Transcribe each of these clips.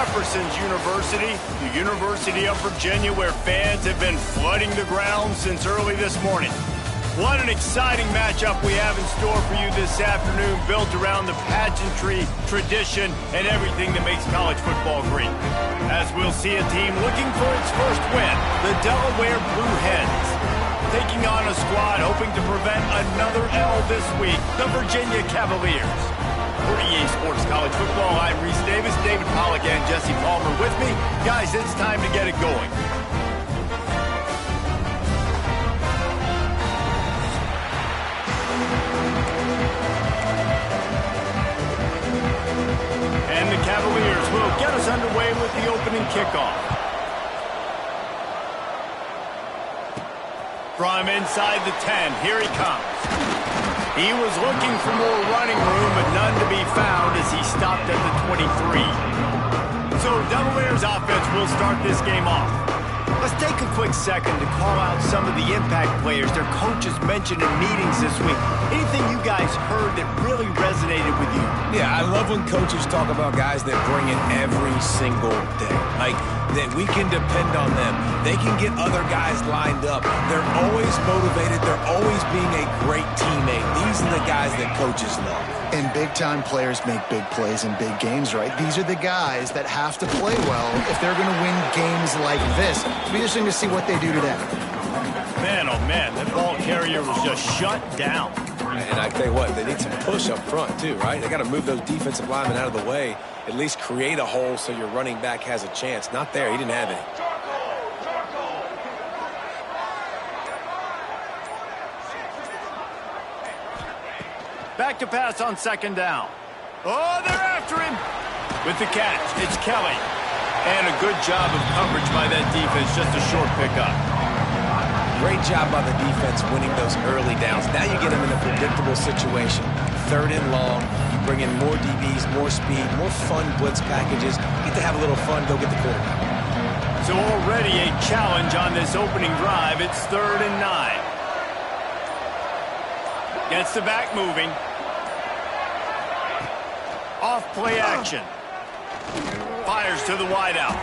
Jefferson's University, the University of Virginia, where fans have been flooding the ground since early this morning. What an exciting matchup we have in store for you this afternoon, built around the pageantry, tradition, and everything that makes college football great. As we'll see a team looking for its first win, the Delaware Blue Hens, taking on a squad hoping to prevent another L this week, the Virginia Cavaliers. For EA Sports College Football, I'm Reese Davis, David Pollack, and Jesse Palmer with me. Guys, it's time to get it going. And the Cavaliers will get us underway with the opening kickoff. From inside the 10, here he comes. He was looking for more running room, but none to be found as he stopped at the 23. So Delaware's offense will start this game off. Let's take a quick second to call out some of the impact players their coaches mentioned in meetings this week. Anything you guys heard that really resonated with you? Yeah, I love when coaches talk about guys that bring it every single day. Like, that we can depend on them. They can get other guys lined up. They're always motivated. They're always being a great teammate. These are the guys that coaches love. And big-time players make big plays in big games, right? These are the guys that have to play well if they're going to win games like this. It'll be interesting to see what they do today. Man, oh man, that ball carrier was just shut down. And I tell you what, they need some push up front too, right? They got to move those defensive linemen out of the way, at least create a hole so your running back has a chance. Not there. He didn't have any. Back to pass on second down. Oh, they're after him. With the catch, it's Kelly. And a good job of coverage by that defense, just a short pickup. Great job by the defense winning those early downs. Now you get them in a predictable situation. Third and long, you bring in more DBs, more speed, more fun blitz packages. You get to have a little fun, go get the quarterback. So already a challenge on this opening drive. It's 3rd and 9. Gets the back moving. Off play action. Fires to the wideout.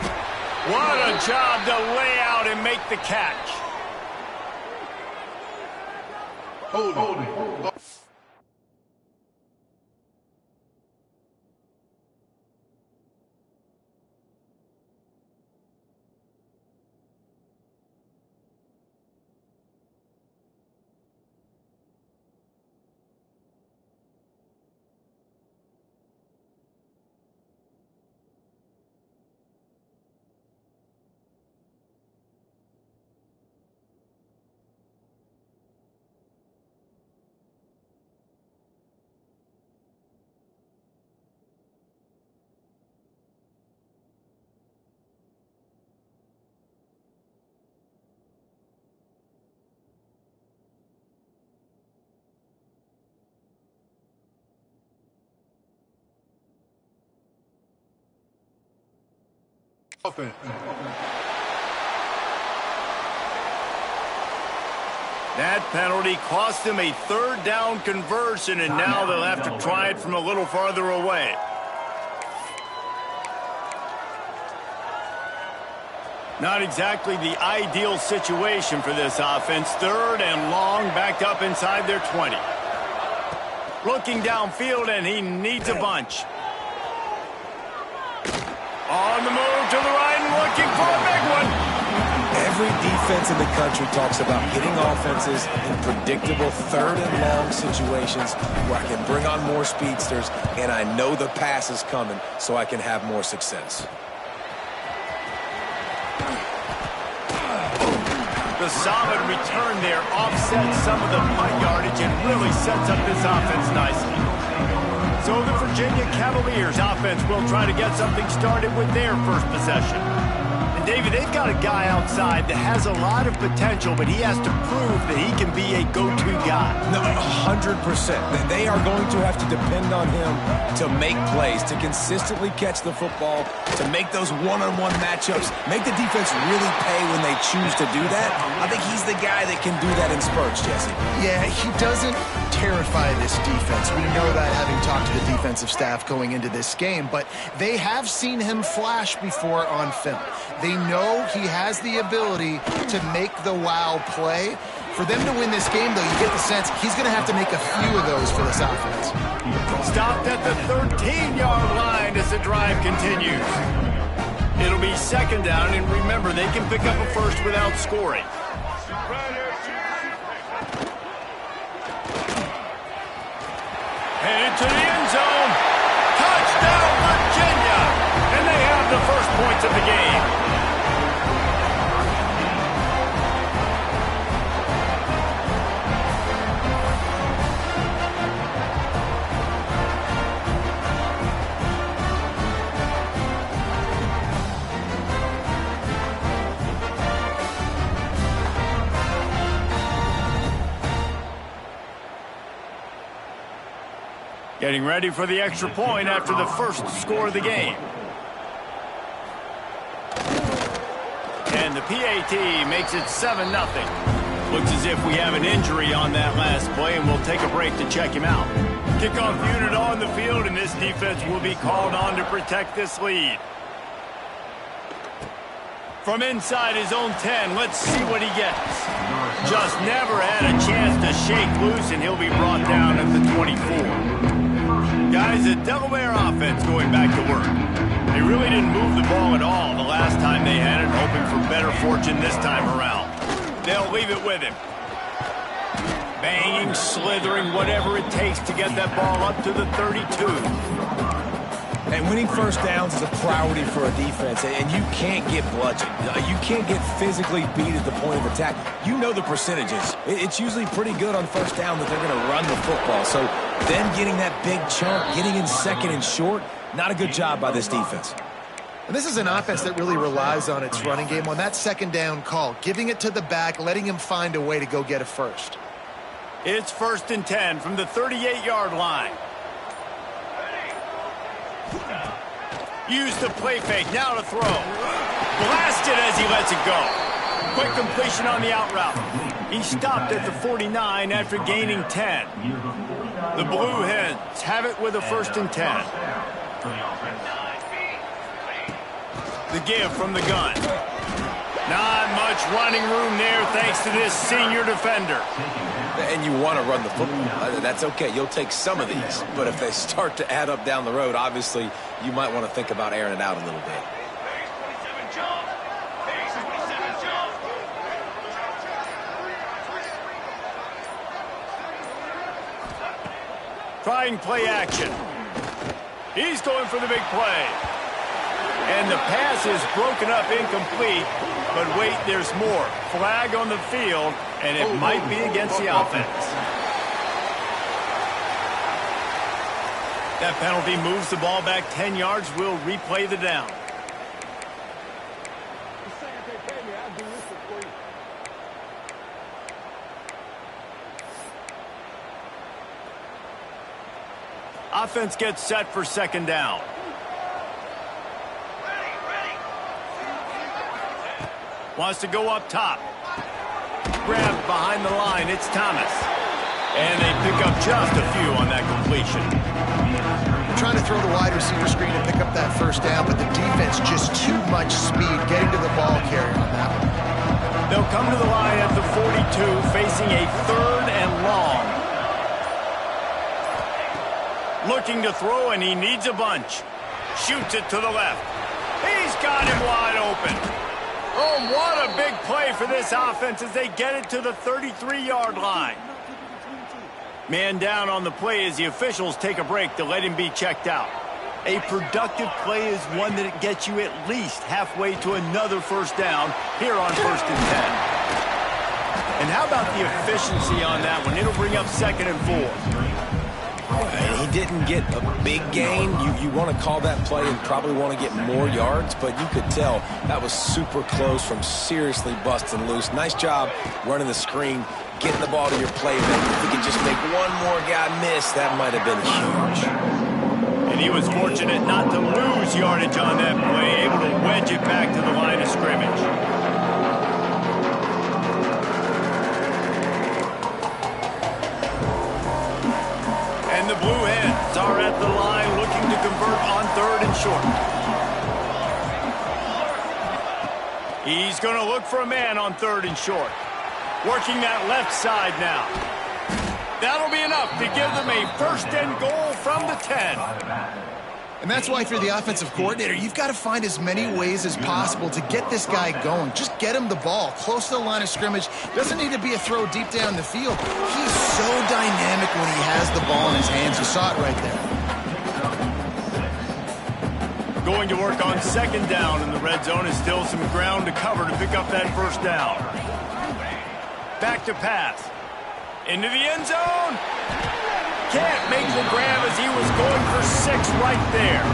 What a job to lay out and make the catch. Hold it. Offense. That penalty cost them a 3rd down conversion, and now they'll have to try it from a little farther away. Not exactly the ideal situation for this offense. 3rd and long, backed up inside their 20. Looking downfield, and he needs a bunch. On the move to the right and looking for a big one. Every defense in the country talks about getting offenses in predictable 3rd and long situations where I can bring on more speedsters and I know the pass is coming so I can have more success. The solid return there offsets some of the punt yardage and really sets up this offense nicely. So the Virginia Cavaliers offense will try to get something started with their first possession. And David, they've got a guy outside that has a lot of potential, but he has to prove that he can be a go-to guy. No, 100%. They are going to have to depend on him to make plays, to consistently catch the football, to make those one-on-one matchups, make the defense really pay when they choose to do that. I think he's the guy that can do that in spurts, Jesse. Yeah, he doesn't terrify this defense. We know that having talked to the defensive staff going into this game, but they have seen him flash before on film. They know he has the ability to make the wow play. For them to win this game, though, you get the sense he's going to have to make a few of those for this offense. Stopped at the 13-yard line as the drive continues. It'll be second down, and remember, they can pick up a first without scoring. Headed to the end zone. Touchdown, Virginia! And they have the first points of the game. Getting ready for the extra point after the first score of the game. And the PAT makes it 7-0. Looks as if we have an injury on that last play, and we'll take a break to check him out. Kickoff unit on the field, and this defense will be called on to protect this lead. From inside his own 10, let's see what he gets. Just never had a chance to shake loose, and he'll be brought down at the 24. Guys, the Delaware offense going back to work. They really didn't move the ball at all the last time they had it, hoping for better fortune this time around. They'll leave it with him. Banging, slithering, whatever it takes to get that ball up to the 32. And winning first downs is a priority for a defense, and you can't get bludgeoned. You can't get physically beat at the point of attack. You know the percentages. It's usually pretty good on first down that they're going to run the football. So then getting that big chunk, getting in second and short, not a good job by this defense. And this is an offense that really relies on its running game on that second down call, giving it to the back, letting him find a way to go get a first. It's 1st and 10 from the 38-yard line. Use the play fake, now to throw. Blasted as he lets it go. Quick completion on the out route. He stopped at the 49 after gaining 10. The Blue Hens have it with a 1st and 10. The give from the gun. Not much running room there thanks to this senior defender. And you want to run the football. That's okay. You'll take some of these. But if they start to add up down the road, obviously, you might want to think about airing it out a little bit. Trying play action. He's going for the big play. And the pass is broken up incomplete. But wait, there's more. Flag on the field, and it might be against the offense. That penalty moves the ball back 10 yards. We'll replay the down. Offense gets set for second down. Wants to go up top. Grabbed behind the line. It's Thomas. And they pick up just a few on that completion. Trying to throw the wide receiver screen and pick up that first down, but the defense just too much speed getting to the ball carrier on that one. They'll come to the line at the 42, facing a 3rd and long. Looking to throw, and he needs a bunch. Shoots it to the left. He's got him wide open. Oh, what a big play for this offense as they get it to the 33-yard line. Man down on the play as the officials take a break to let him be checked out. A productive play is one that gets you at least halfway to another first down here on 1st and 10. And how about the efficiency on that one? It'll bring up 2nd and 4. He didn't get a big gain. You want to call that play and probably want to get more yards, but you could tell that was super close from seriously busting loose. Nice job running the screen, getting the ball to your playmaker. If he could just make one more guy miss, that might have been huge. And he was fortunate not to lose yardage on that play, able to wedge it back to the line of scrimmage. And the Blue Hens are at the line looking to convert on 3rd and short. He's going to look for a man on 3rd and short. Working that left side now. That'll be enough to give them a 1st and goal from the 10. And that's why, if you're the offensive coordinator, you've got to find as many ways as possible to get this guy going. Just get him the ball close to the line of scrimmage. Doesn't need to be a throw deep down the field. He's so dynamic when he has the ball in his hands. You saw it right there. Going to work on 2nd down in the red zone, is still some ground to cover to pick up that 1st down. Back to pass. Into the end zone. Can't make the grab as he was going for 6 right there.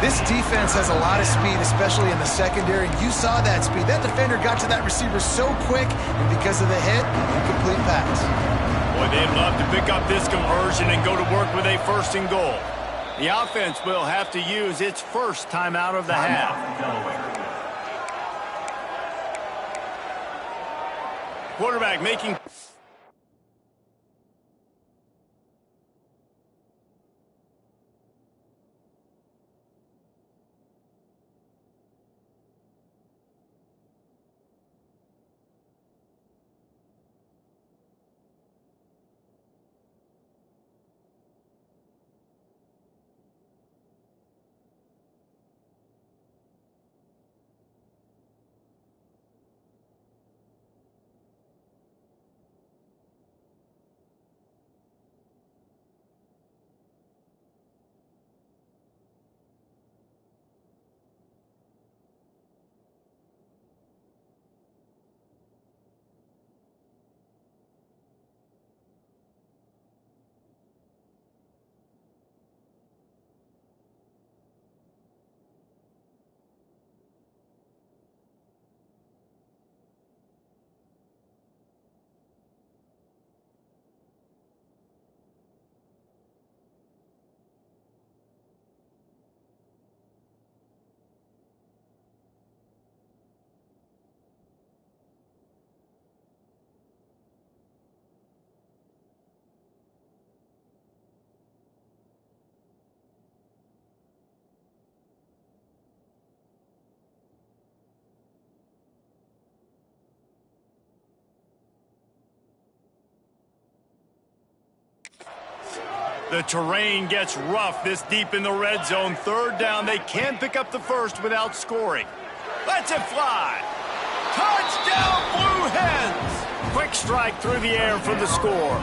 This defense has a lot of speed, especially in the secondary. You saw that speed. That defender got to that receiver so quick, and because of the hit, incomplete pass. Boy, they'd love to pick up this conversion and go to work with a 1st and goal. The offense will have to use its first timeout of the half. Quarterback making... The terrain gets rough this deep in the red zone. 3rd down. They can pick up the 1st without scoring. Lets it fly. Touchdown, Blue Hens. Quick strike through the air for the score.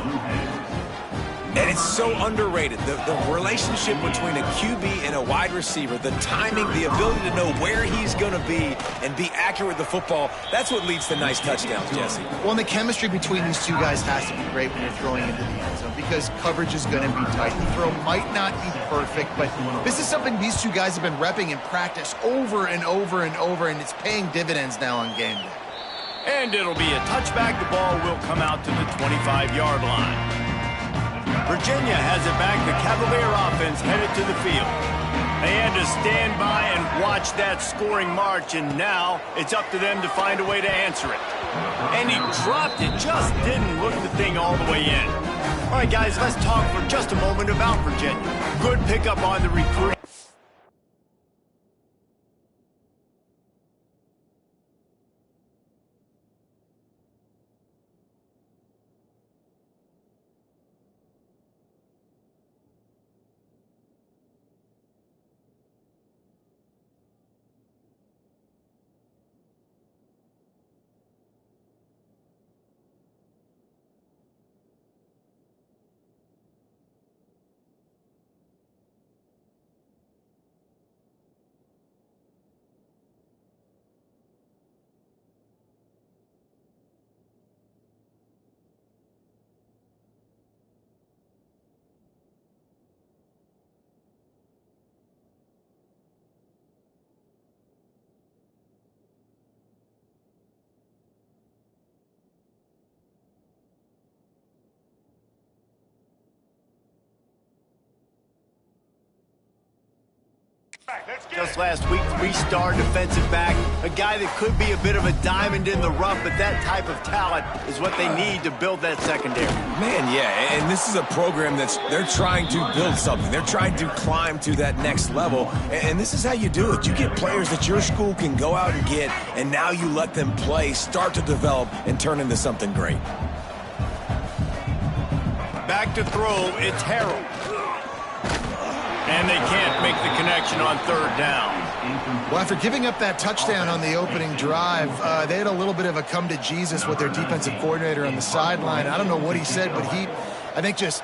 And it's so underrated. The relationship between a QB and a wide receiver, the timing, the ability to know where he's going to be and be accurate with the football, that's what leads to nice touchdowns, Jesse. Well, and the chemistry between these two guys has to be great when you're throwing into the end zone because coverage is going to be tight. The throw might not be perfect, but this is something these two guys have been repping in practice over and over and over, and it's paying dividends now on game day. And it'll be a touchback. The ball will come out to the 25-yard line. Virginia has it back. The Cavalier offense headed to the field. They had to stand by and watch that scoring march, and now it's up to them to find a way to answer it. And he dropped it, just didn't look the thing all the way in. All right, guys, let's talk for just a moment about Virginia. Good pickup on the recruiting. Just last week, 3-star defensive back, a guy that could be a bit of a diamond in the rough, but that type of talent is what they need to build that secondary. Man, yeah, and this is a program they're trying to build something. They're trying to climb to that next level, and this is how you do it. You get players that your school can go out and get, and now you let them play, start to develop, and turn into something great. Back to throw, it's Harold. And they can't make the connection on 3rd down. Well, after giving up that touchdown on the opening drive, they had a little bit of a come to Jesus with their defensive coordinator on the sideline. I don't know what he said, but he, I think, just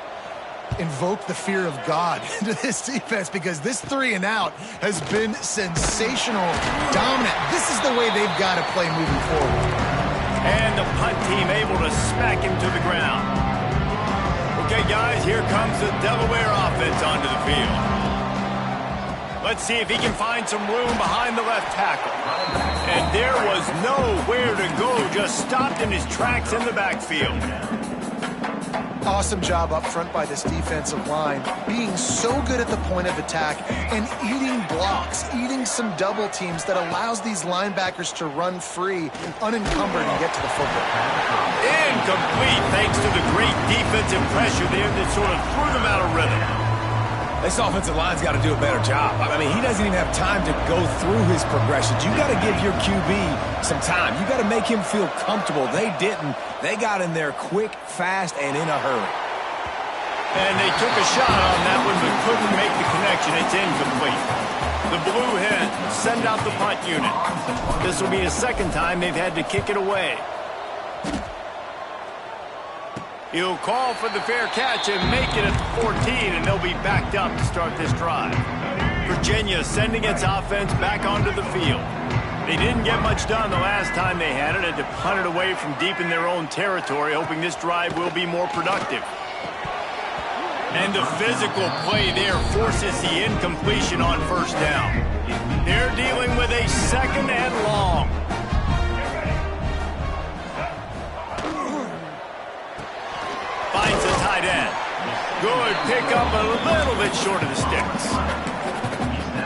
invoked the fear of God into this defense, because this 3-and-out has been sensational, dominant. This is the way they've got to play moving forward. And the punt team able to smack him to the ground. Okay, guys, here comes the Delaware offense onto the field. Let's see if he can find some room behind the left tackle. And there was nowhere to go, just stopped in his tracks in the backfield. Awesome job up front by this defensive line, being so good at the point of attack and eating blocks, eating some double teams that allows these linebackers to run free, unencumbered, and get to the football. Incomplete, thanks to the great defensive pressure there that sort of threw them out of rhythm. This offensive line's got to do a better job. I mean, he doesn't even have time to go through his progressions. You got to give your QB some time. You got to make him feel comfortable. They didn't. They got in there quick, fast, and in a hurry. And they took a shot on that one, but couldn't make the connection. It's incomplete. The Blue Hens send out the punt unit. This will be the 2nd time they've had to kick it away. He'll call for the fair catch and make it at 14, and they'll be backed up to start this drive. Virginia sending its offense back onto the field. They didn't get much done the last time they had it, and to punt it away from deep in their own territory, hoping this drive will be more productive. And the physical play there forces the incompletion on 1st down. They're dealing with a 2nd and long. Finds the tight end. Good pickup, a little bit short of the sticks.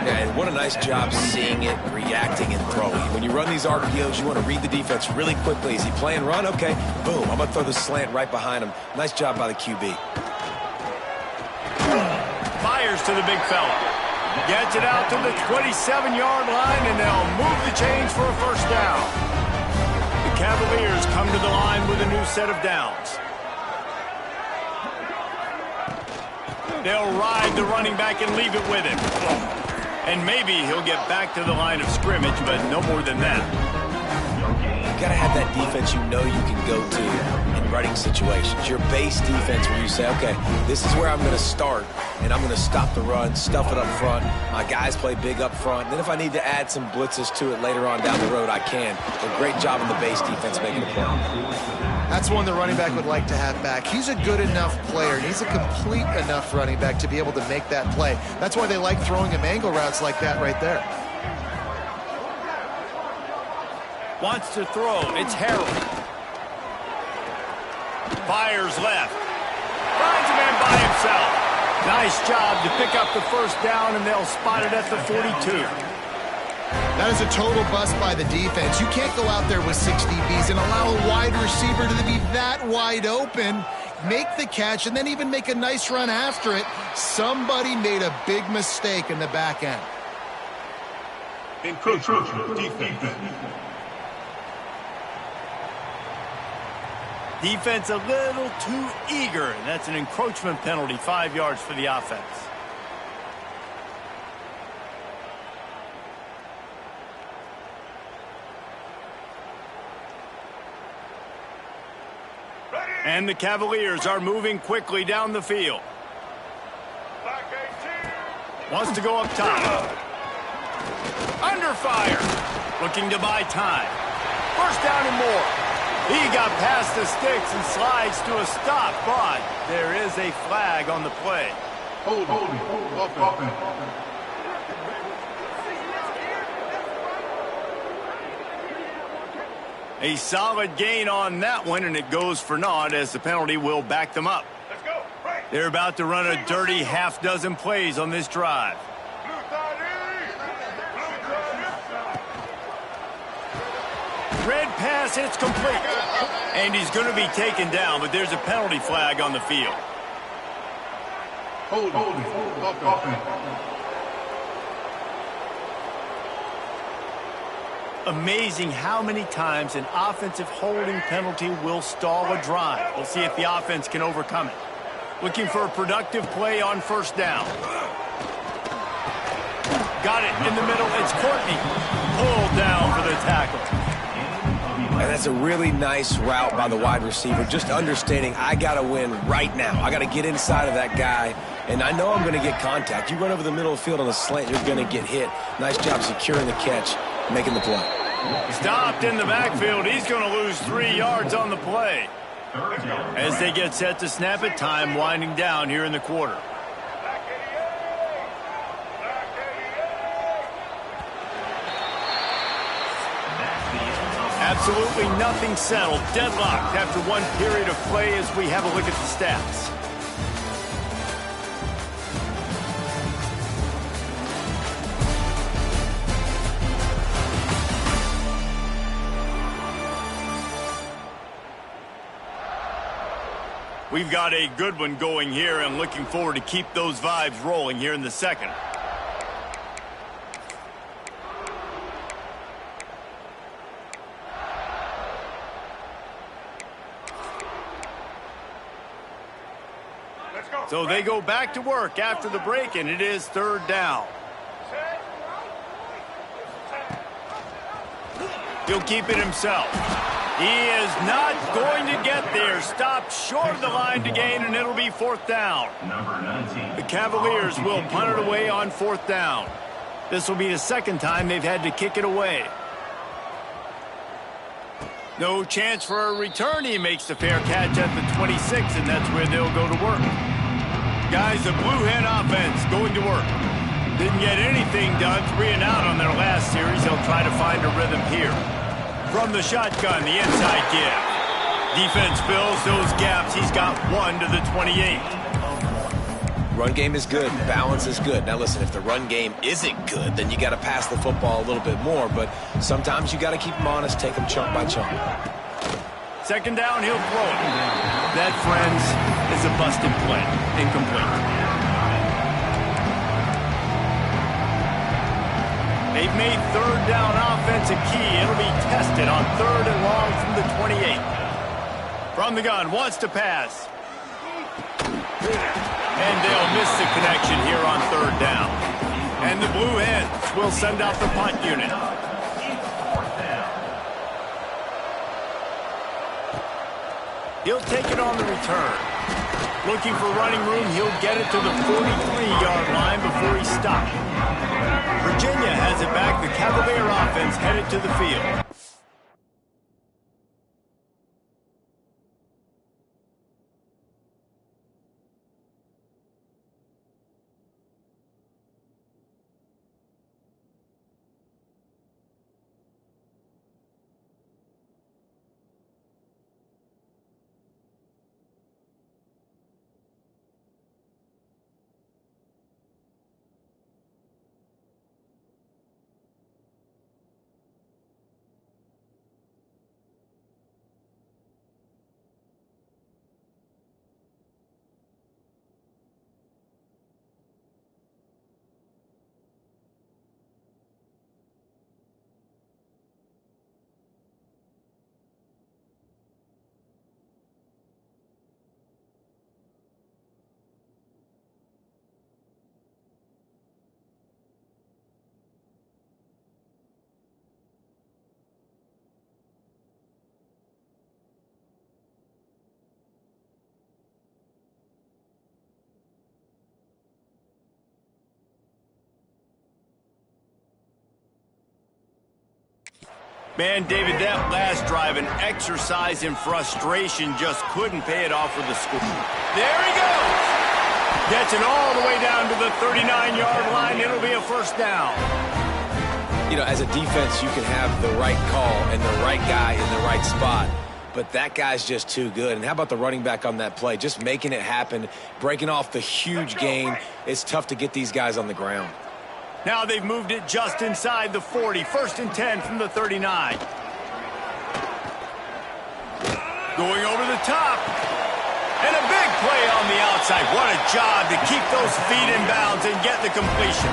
Yeah, and what a nice job seeing it, reacting, and throwing. When you run these RPOs, you want to read the defense really quickly. Is he playing run? Okay, boom. I'm going to throw the slant right behind him. Nice job by the QB. Fires to the big fella. Gets it out to the 27-yard line, and they'll move the chains for a 1st down. The Cavaliers come to the line with a new set of downs. They'll ride the running back and leave it with him. And maybe he'll get back to the line of scrimmage, but no more than that. You got to have that defense you know you can go to in running situations. Your base defense where you say, okay, this is where I'm going to start, and I'm going to stop the run, stuff it up front. My guys play big up front. Then if I need to add some blitzes to it later on down the road, I can. A great job in the base defense making a play. That's one the running back would like to have back. He's a good enough player, and he's a complete enough running back to be able to make that play. That's why they like throwing him angle routes like that right there. Wants to throw. It's Harold. Fires left. Finds a man by himself. Nice job to pick up the 1st down, and they'll spot it at the 42. That is a total bust by the defense. You can't go out there with 6 DBs and allow a wide receiver to be that wide open, make the catch, and then even make a nice run after it. Somebody made a big mistake in the back end. Encroachment defense. Defense a little too eager, and that's an encroachment penalty, 5 yards for the offense. And the Cavaliers are moving quickly down the field. Wants to go up top. Under fire. Looking to buy time. 1st down and more. He got past the sticks and slides to a stop, but there is a flag on the play. Hold. Offense. A solid gain on that one, and it goes for naught as the penalty will back them up. Let's go. Right. They're about to run a dirty half-dozen plays on this drive. pass, it's complete. And he's going to be taken down, but there's a penalty flag on the field. Holding. Offense. Amazing how many times an offensive holding penalty will stall a drive. We'll see if the offense can overcome it. Looking for a productive play on first down. Got it in the middle. It's Courtney. Pulled down for the tackle. And that's a really nice route by the wide receiver, just understanding I got to win right now. I got to get inside of that guy, and I know I'm going to get contact. You run over the middle of the field on a slant, you're going to get hit. Nice job securing the catch, making the play. Stopped in the backfield. He's going to lose 3 yards on the play. As they get set to snap it, time winding down here in the quarter. Absolutely nothing settled. Deadlocked after one period of play as we have a look at the stats. We've got a good one going here and looking forward to keep those vibes rolling here in the second. So they go back to work after the break, and it is third down. He'll keep it himself. He is not going to get there. Stopped short of the line to gain, and it'll be fourth down. The Cavaliers will punt it away on fourth down. This will be the second time they've had to kick it away. No chance for a return. He makes the fair catch at the 26, and that's where they'll go to work. Guys, the Blue Hen offense going to work. Didn't get anything done, 3 and out on their last series. They'll try to find a rhythm here. From the shotgun, the inside give. Defense fills those gaps. He's got 1 to the 28. Run game is good. Balance is good. Now, listen, if the run game isn't good, then you got to pass the football a little bit more. But sometimes you got to keep them honest, take them chunk by chunk. Second down, he'll throw it. That, friends, is a busted play. Incomplete. They've made third down offense a key. It'll be tested on third and long from the 28. From the gun, wants to pass. And they'll miss the connection here on third down. And the Blue Hens will send out the punt unit. He'll take it on the return. Looking for running room, he'll get it to the 43-yard line before he stopped. Virginia has it back. The Cavalier offense headed to the field. Man, David, that last drive, an exercise in frustration, just couldn't pay it off with the score. There he goes! Gets it all the way down to the 39-yard line. It'll be a first down. You know, as a defense, you can have the right call and the right guy in the right spot, but that guy's just too good. And how about the running back on that play? Just making it happen, breaking off the huge gain. It's tough to get these guys on the ground. Now they've moved it just inside the 40. First and 10 from the 39. Going over the top. And a big play on the outside. What a job to keep those feet in bounds and get the completion.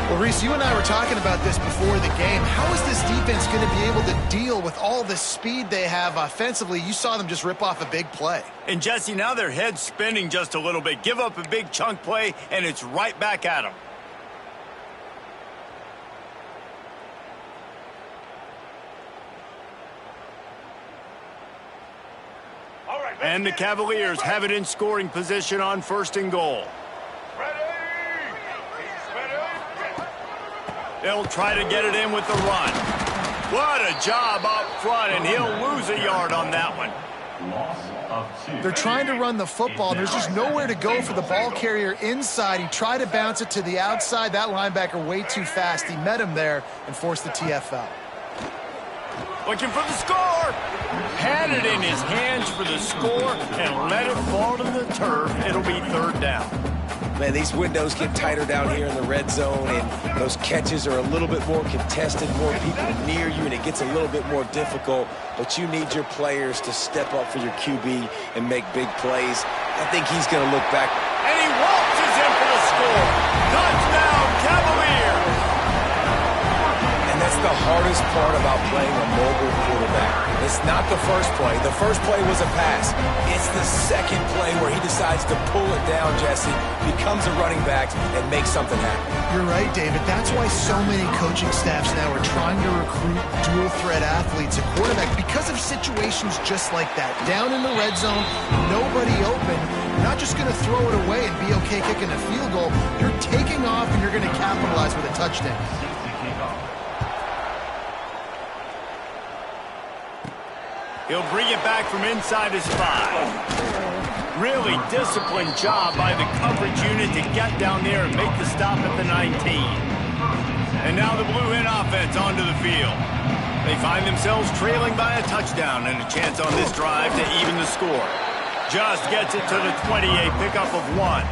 Well, Reese, you and I were talking about this before the game. How is this defense going to be able to deal with all the speed they have offensively? You saw them just rip off a big play. And, Jesse, now their head's spinning just a little bit. Give up a big chunk play, and it's right back at them. And the Cavaliers have it in scoring position on 1st and goal. They'll try to get it in with the run. What a job up front, and he'll lose a yard on that one. They're trying to run the football, and there's just nowhere to go for the ball carrier inside. He tried to bounce it to the outside. That linebacker way too fast. He met him there and forced the TFL. Looking for the score. Had it in his hands for the score and let it fall to the turf. It'll be 3rd down. Man, these windows get tighter down here in the red zone, and those catches are a little bit more contested, more people near you, and it gets a little bit more difficult. But you need your players to step up for your QB and make big plays. I think he's going to look back. And he waltzes in for the score. Touchdown, Cavaliers. And that's the hardest part about playing a mobile quarterback. It's not the first play. The first play was a pass. It's the second play where he decides to pull it down, Jesse, becomes a running back, and makes something happen. You're right, David. That's why so many coaching staffs now are trying to recruit dual-threat athletes at quarterback because of situations just like that. Down in the red zone, nobody open. You're not just going to throw it away and be okay kicking a field goal. You're taking off, and you're going to capitalize with a touchdown. He'll bring it back from inside his 5. Really disciplined job by the coverage unit to get down there and make the stop at the 19. And now the Blue Hen offense onto the field. They find themselves trailing by a touchdown and a chance on this drive to even the score. Just gets it to the 20, a pickup of 1.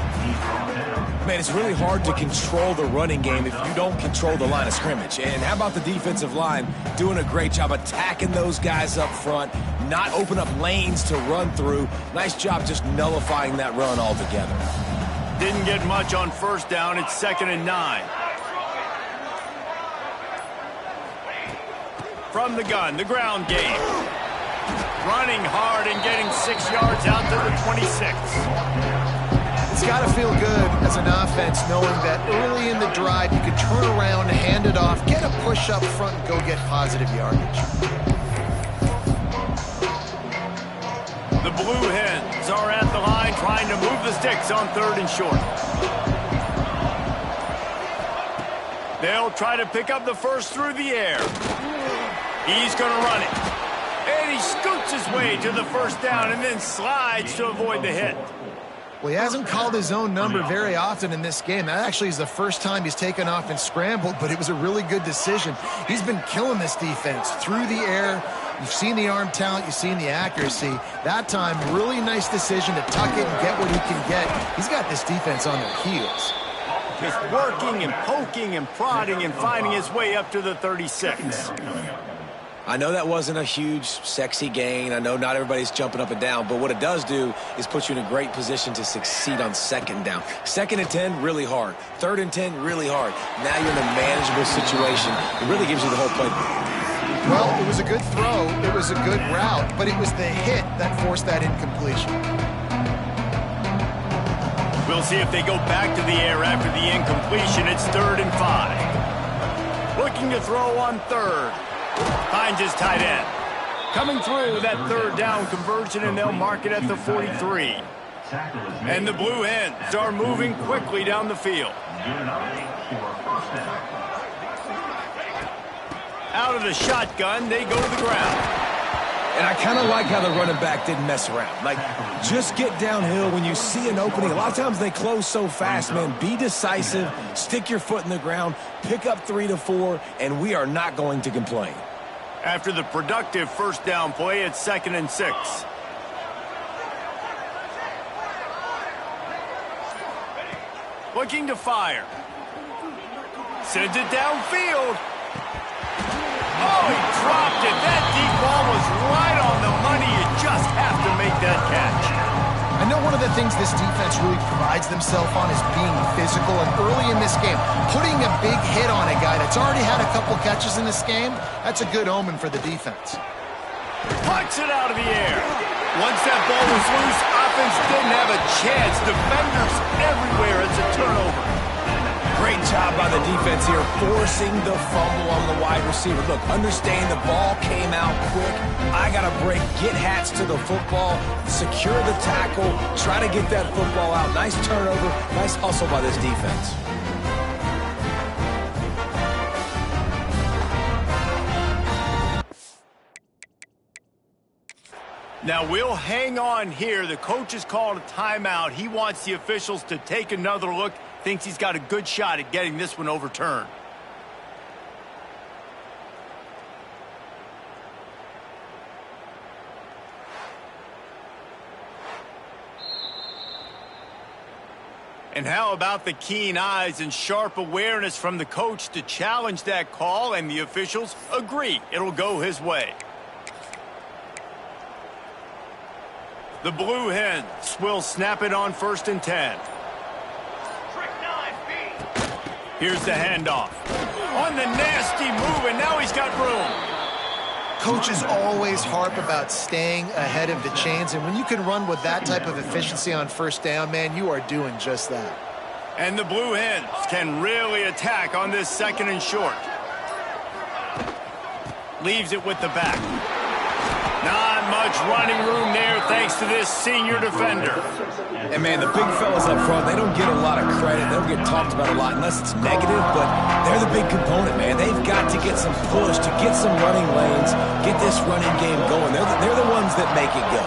Man, it's really hard to control the running game if you don't control the line of scrimmage. And how about the defensive line doing a great job attacking those guys up front, not open up lanes to run through. Nice job just nullifying that run altogether. Didn't get much on 1st down. It's 2nd and 9. From the gun, the ground game. Running hard and getting 6 yards out to the 26. It's got to feel good as an offense knowing that early in the drive you can turn around, hand it off, get a push up front, and go get positive yardage. The Blue Hens are at the line trying to move the sticks on 3rd and short. They'll try to pick up the first through the air. He's going to run it. And he scoots his way to the 1st down and then slides to avoid the hit. Well, he hasn't called his own number very often in this game. That actually is the first time he's taken off and scrambled, but it was a really good decision. He's been killing this defense through the air. You've seen the arm talent. You've seen the accuracy. That time, really nice decision to tuck it and get what he can get. He's got this defense on their heels. Just working and poking and prodding and finding his way up to the 36. I know that wasn't a huge, sexy gain. I know not everybody's jumping up and down, but what it does do is put you in a great position to succeed on 2nd down. 2nd and 10, really hard. 3rd and 10, really hard. Now you're in a manageable situation. It really gives you the whole playbook. Well, it was a good throw. It was a good route, but it was the hit that forced that incompletion. We'll see if they go back to the air after the incompletion. It's 3rd and 5. Looking to throw on 3rd. Finds his tight end. Coming through that 3rd down conversion, and they'll mark it at the 43. And the Blue Hens are moving quickly down the field. Out of the shotgun, they go to the ground. And I kind of like how the running back didn't mess around. Like, just get downhill when you see an opening. A lot of times they close so fast, man. Be decisive, stick your foot in the ground, pick up 3 to 4, and we are not going to complain. After the productive 1st down play, it's 2nd and 6. Looking to fire. Sends it downfield. Oh, he dropped it. That deep ball was right on the money. You just that catch. I know one of the things this defense really prides themselves on is being physical, and early in this game, putting a big hit on a guy that's already had a couple catches in this game, that's a good omen for the defense. Pucks it out of the air. Once that ball was loose, offense didn't have a chance. Defenders everywhere. It's a turnover. Great job by the defense here, forcing the fumble on the wide receiver. Look, understand the ball came out quick. I got to break, get hats to the football, secure the tackle, try to get that football out. Nice turnover, nice hustle by this defense. Now, we'll hang on here. The coach has called a timeout. He wants the officials to take another look. Thinks he's got a good shot at getting this one overturned. And how about the keen eyes and sharp awareness from the coach to challenge that call, and the officials agree it'll go his way. The Blue Hens will snap it on 1st and 10. Here's the handoff. On the nasty move, and now he's got room. Coaches always harp about staying ahead of the chains, and when you can run with that type of efficiency on 1st down, man, you are doing just that. And the Blue Hens can really attack on this 2nd and short. Leaves it with the back. Not much running room there thanks to this senior defender. And, man, the big fellas up front, they don't get a lot of credit. They don't get talked about a lot unless it's negative, but they're the big component, man. They've got to get some push, to get some running lanes, get this running game going. They're the ones that make it go.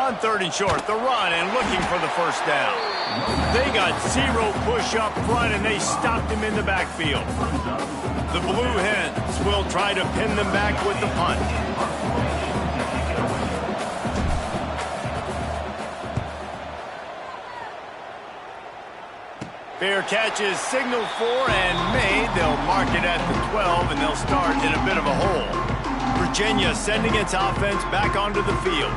On 3rd and short, the run and looking for the 1st down. They got 0 push up front, and they stopped him in the backfield. The Blue Hens will try to pin them back with the punt. Fair catch is signaled for and made. They'll mark it at the 12, and they'll start in a bit of a hole. Virginia sending its offense back onto the field.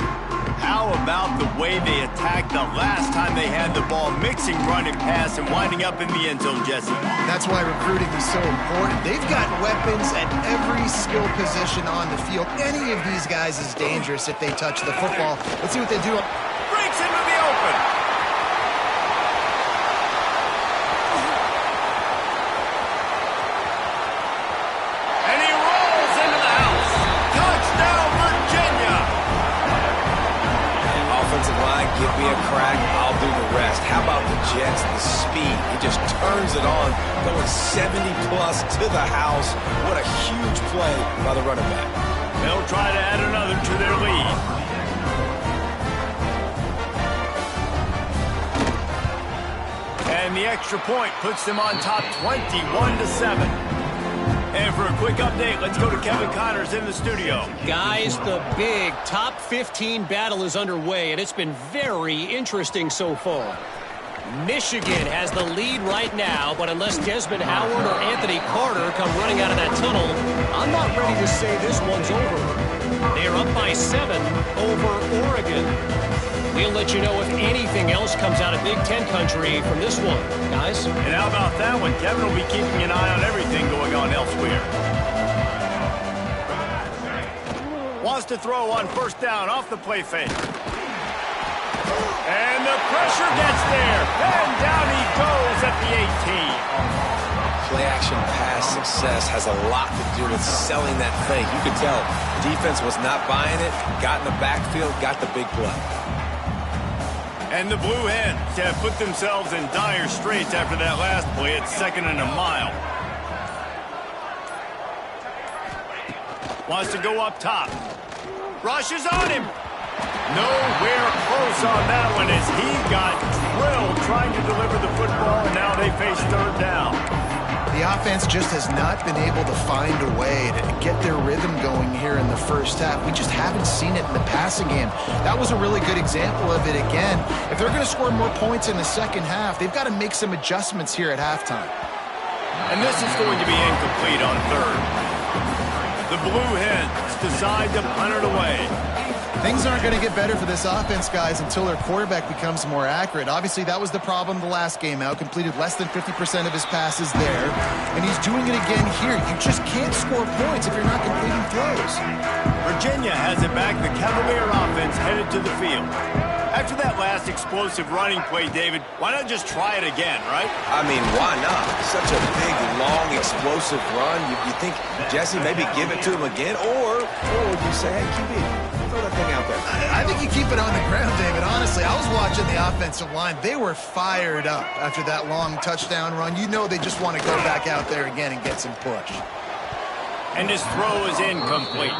How about the way they attacked the last time they had the ball, mixing run and pass and winding up in the end zone, Jesse? That's why recruiting is so important. They've got weapons at every skill position on the field. Any of these guys is dangerous if they touch the football. Let's see what they do. Breaks into the open. And he rolls into the house. Touchdown, Virginia. Offensive line, give me a crack, I'll do the rest. How about the Jets, the speed? He just turns it on, going 70-plus to the house. What a huge play by the running back. They'll try to add another to their lead. And the extra point puts them on top 21-7. And for a quick update, let's go to Kevin Connors in the studio. Guys, the big top 15 battle is underway, and it's been very interesting so far. Michigan has the lead right now, but unless Desmond Howard or Anthony Carter come running out of that tunnel, I'm not ready to say this one's over. They're up by 7 over Oregon. We'll let you know if anything else comes out of Big Ten country from this one, guys. And how about that one? Kevin will be keeping an eye on everything going on elsewhere. Wants to throw on 1st down off the play fake. And the pressure gets there. And down he goes at the 18. Play-action pass success has a lot to do with selling that fake. You could tell defense was not buying it, got in the backfield, got the big play. And the Blue Hens have put themselves in dire straits after that last play. It's 2nd and a mile. Wants to go up top. Rushes on him. Nowhere close on that one as he got drilled trying to deliver the football, and now they face 3rd down. The offense just has not been able to find a way to get their rhythm going here in the 1st half. We just haven't seen it in the passing game. That was a really good example of it again. If they're going to score more points in the 2nd half, they've got to make some adjustments here at halftime. And this is going to be incomplete on 3rd. The Blue Hens decide to punt it away. Things aren't going to get better for this offense, guys, until their quarterback becomes more accurate. Obviously, that was the problem the last game out. Completed less than 50% of his passes there, and he's doing it again here. You just can't score points if you're not completing throws. Virginia has it back. The Cavalier offense headed to the field. After that last explosive running play, David, why not just try it again, right? I mean, why not? Such a big, long, explosive run. You think, Jesse, maybe give it to him again? Or you say, hey, QB, throw that thing out there. I think you keep it on the ground, David. Honestly, I was watching the offensive line. They were fired up after that long touchdown run. You know they just want to go back out there again and get some push. And his throw is incomplete.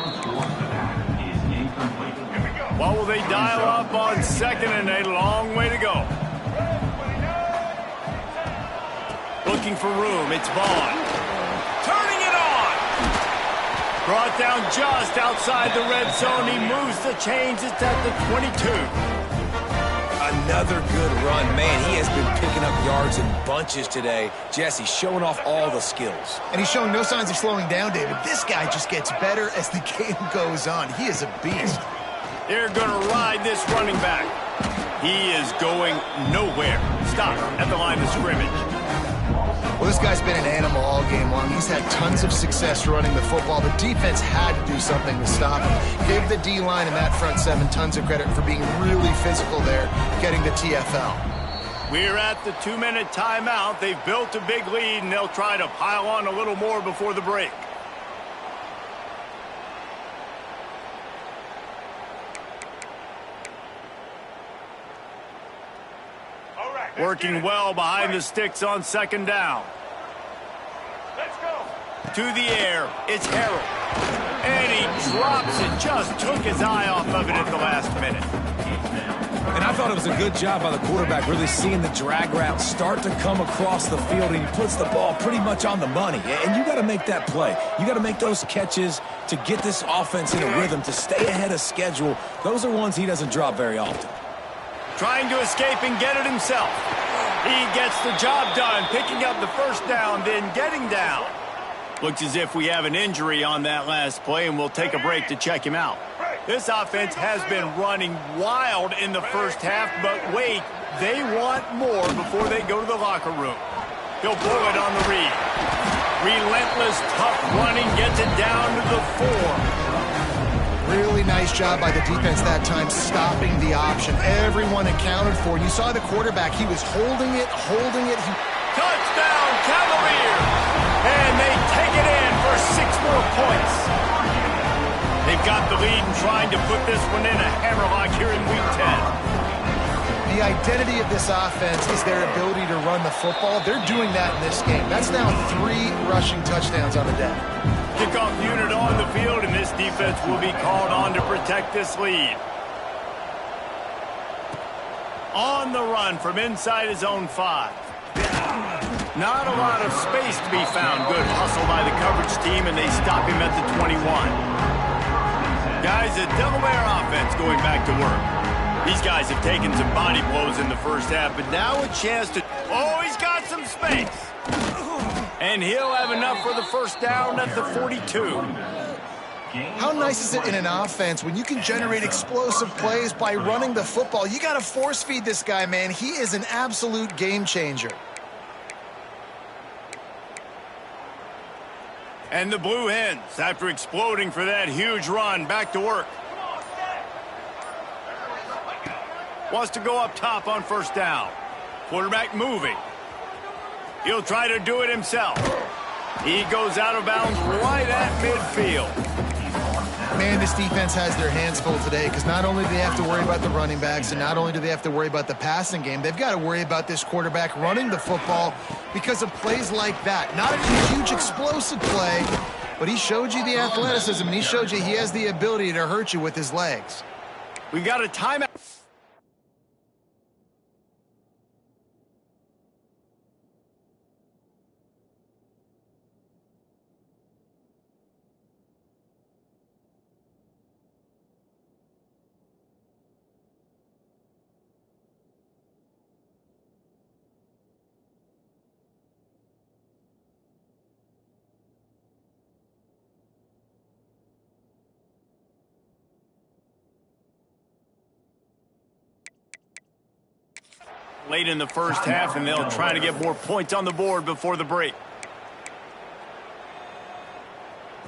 Well, will they dial up on second and a long way to go? Looking for room. It's Vaughn. Turning it on. Brought down just outside the red zone. He moves the chains. It's at the 22. Another good run. Man, he has been picking up yards in bunches today. Jesse showing off all the skills. And he's showing no signs of slowing down, David. This guy just gets better as the game goes on. He is a beast. They're going to ride this running back. He is going nowhere. Stop at the line of scrimmage. Well, this guy's been an animal all game long. He's had tons of success running the football. The defense had to do something to stop him. Gave the D-line and that front seven tons of credit for being really physical there, getting the TFL. We're at the 2-minute timeout. They've built a big lead, and they'll try to pile on a little more before the break. Working well behind the sticks on second down. Let's go. To the air, it's Harold. And he drops it, just took his eye off of it at the last minute. And I thought it was a good job by the quarterback, really seeing the drag route start to come across the field, and he puts the ball pretty much on the money. And you got to make that play. You got to make those catches to get this offense in a rhythm, to stay ahead of schedule. Those are ones he doesn't drop very often. Trying to escape and get it himself. He gets the job done, picking up the first down, then getting down. Looks as if we have an injury on that last play, and we'll take a break to check him out. This offense has been running wild in the first half, but wait, they want more before they go to the locker room. He'll blow it on the read. Relentless, tough running, gets it down to the 4. Really nice job by the defense that time, stopping the option. Everyone accounted for. You saw the quarterback. He was holding it. Touchdown, Cavalier! And they take it in for 6 more points. They've got the lead and trying to put this one in a hammerlock here in Week 10. The identity of this offense is their ability to run the football. They're doing that in this game. That's now 3 rushing touchdowns on the day. Kickoff unit on the field, and this defense will be called on to protect this lead. On the run from inside his own 5. Not a lot of space to be found. Good hustle by the coverage team, and they stop him at the 21. Guys, the Delaware offense going back to work. These guys have taken some body blows in the first half, but now a chance to... Oh, he's got some space. And he'll have enough for the first down at the 42. How nice is it in an offense when you can generate explosive plays by running the football? You got to force feed this guy, man. He is an absolute game changer. And the Blue Hens, after exploding for that huge run, back to work. Wants to go up top on first down. Quarterback moving. He'll try to do it himself. He goes out of bounds right at midfield. Man, this defense has their hands full today because not only do they have to worry about the running backs and not only do they have to worry about the passing game, they've got to worry about this quarterback running the football because of plays like that. Not a huge explosive play, but he showed you the athleticism, and he showed you he has the ability to hurt you with his legs. We got a timeout. late in the first half, and they'll try to get more points on the board before the break.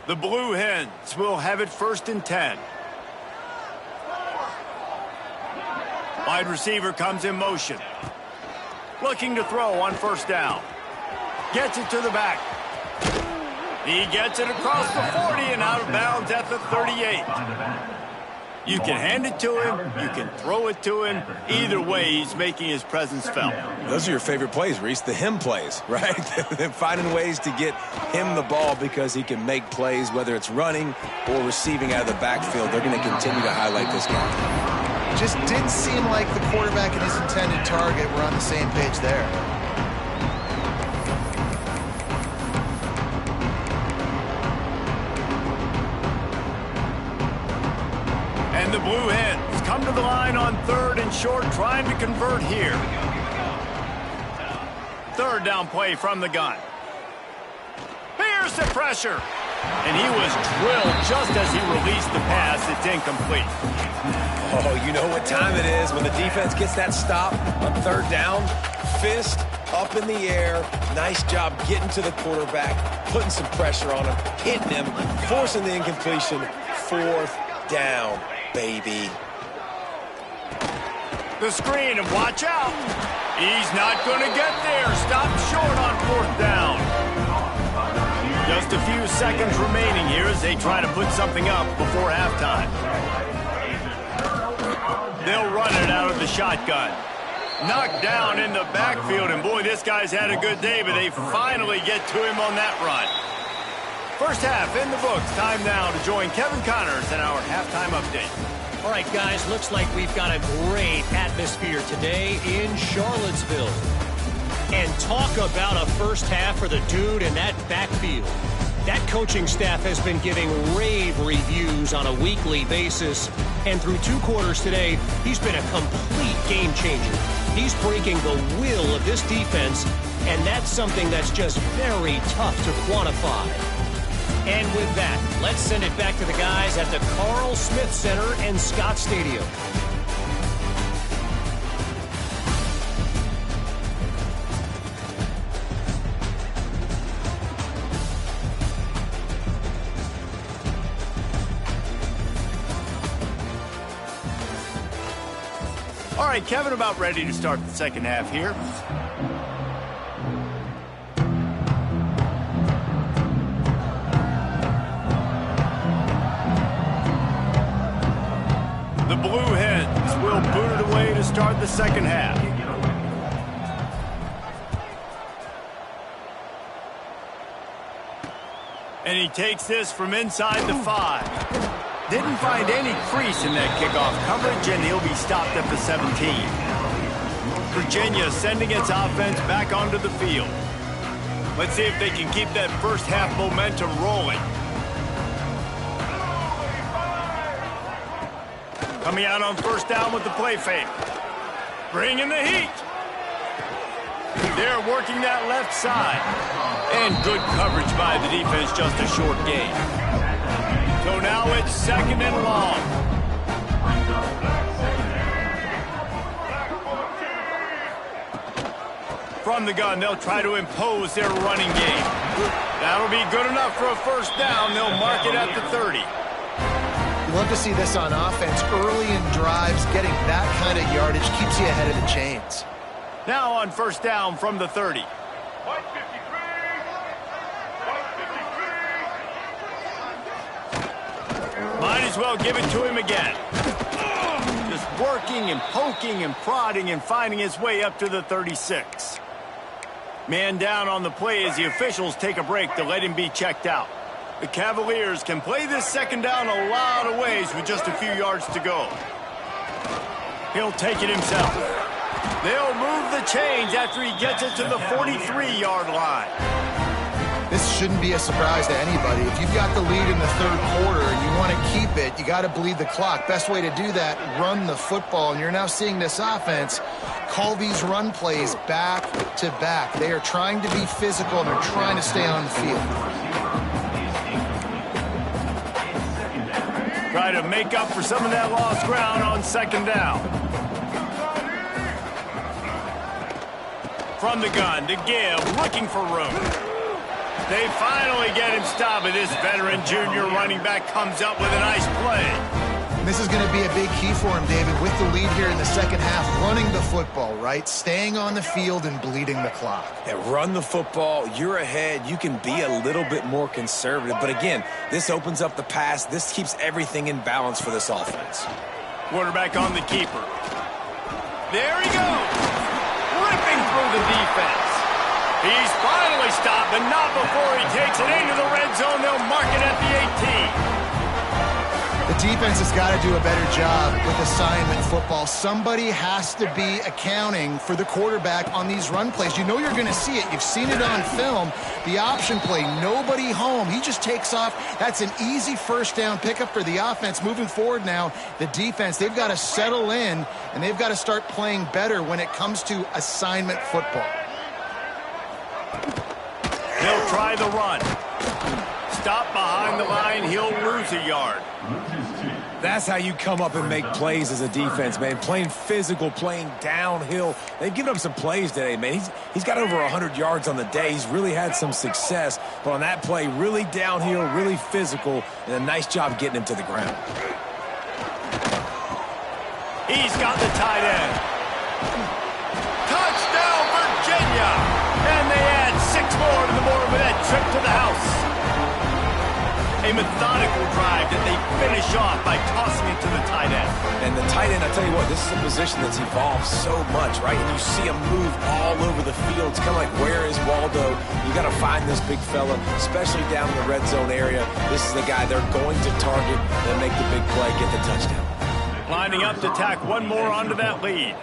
The Blue Hens will have it 1st and 10. Wide receiver comes in motion. Looking to throw on 1st down. Gets it to the back. He gets it across the 40 and out of bounds at the 38. You can hand it to him. You can throw it to him. Either way, he's making his presence felt. Those are your favorite plays, Reese, the him plays, right? Finding ways to get him the ball because he can make plays, whether it's running or receiving out of the backfield. They're going to continue to highlight this guy. Just didn't seem like the quarterback and his intended target were on the same page there. And the Blue Hens come to the line on 3rd and short, trying to convert here. 3rd down play from the gun. Here's the pressure. And he was drilled just as he released the pass. It's incomplete. Oh, you know what time it is when the defense gets that stop on 3rd down. Fist up in the air. Nice job getting to the quarterback, putting some pressure on him, hitting him, forcing the incompletion. 4th down, baby. The screen, and watch out. He's not going to get there. Stopped short on 4th down. Just a few seconds remaining here as they try to put something up before halftime. They'll run it out of the shotgun. Knocked down in the backfield, and boy, this guy's had a good day, but they finally get to him on that run. First half in the books. Time now to join Kevin Connors in our halftime update. All right, guys, looks like we've got a great atmosphere today in Charlottesville. And talk about a first half for the dude in that backfield. That coaching staff has been giving rave reviews on a weekly basis. And through 2 quarters today, he's been a complete game changer. He's breaking the will of this defense, and that's something that's just very tough to quantify. And with that, let's send it back to the guys at the Carl Smith Center and Scott Stadium. All right, Kevin, about ready to start the second half here. The Blue Hens will boot it away to start the second half. And he takes this from inside the 5. Didn't find any crease in that kickoff coverage, and he'll be stopped at the 17. Virginia sending its offense back onto the field. Let's see if they can keep that first half momentum rolling. Coming out on 1st down with the play fake. Bringing the heat. They're working that left side. And good coverage by the defense, just a short gain. So now it's 2nd and long. From the gun, they'll try to impose their running game. That'll be good enough for a 1st down. They'll mark it at the 30. You love to see this on offense. Early in drives, getting that kind of yardage keeps you ahead of the chains. Now on 1st down from the 30. Might as well give it to him again. Just working and poking and prodding and finding his way up to the 36. Man down on the play as the officials take a break to let him be checked out. The Cavaliers can play this 2nd down a lot of ways with just a few yards to go. He'll take it himself. They'll move the chains after he gets it to the 43-yard line. This shouldn't be a surprise to anybody. If you've got the lead in the 3rd quarter and you want to keep it, you got to bleed the clock. Best way to do that, run the football. And you're now seeing this offense call these run plays back to back. They are trying to be physical and they're trying to stay on the field. Try to make up for some of that lost ground on 2nd down. from the gun to give, looking for room. They finally get him stopped, and this veteran junior running back comes up with a nice play. This is going to be a big key for him, David, with the lead here in the second half, running the football, right? Staying on the field and bleeding the clock. Yeah, run the football. You're ahead. You can be a little bit more conservative. But again, this opens up the pass. This keeps everything in balance for this offense. Quarterback on the keeper. There he goes. Ripping through the defense. He's finally stopped, but not before he takes it into the red zone. They'll mark it at the 18. The defense has got to do a better job with assignment football. Somebody has to be accounting for the quarterback on these run plays. You know you're going to see it. You've seen it on film. The option play, nobody home. He just takes off. That's an easy first down pickup for the offense. Moving forward now, the defense, they've got to settle in, and they've got to start playing better when it comes to assignment football. He'll try the run. Stop behind the line. He'll lose a yard. That's how you come up and make plays as a defense, man. Playing physical, playing downhill. They've given up some plays today, man. He's got over 100 yards on the day. He's really had some success. But on that play, really downhill, really physical, and a nice job getting him to the ground. He's got the tight end. Touchdown, Virginia! And they add 6 more to the board with that trip to the house. A methodical drive that they finish off by tossing it to the tight end. And the tight end, I tell you what, this is a position that's evolved so much, right? And you see him move all over the field. It's kind of like, where is Waldo? You got to find this big fella, especially down in the red zone area. This is the guy they're going to target and make the big play, get the touchdown. Lining up to tack one more onto that lead.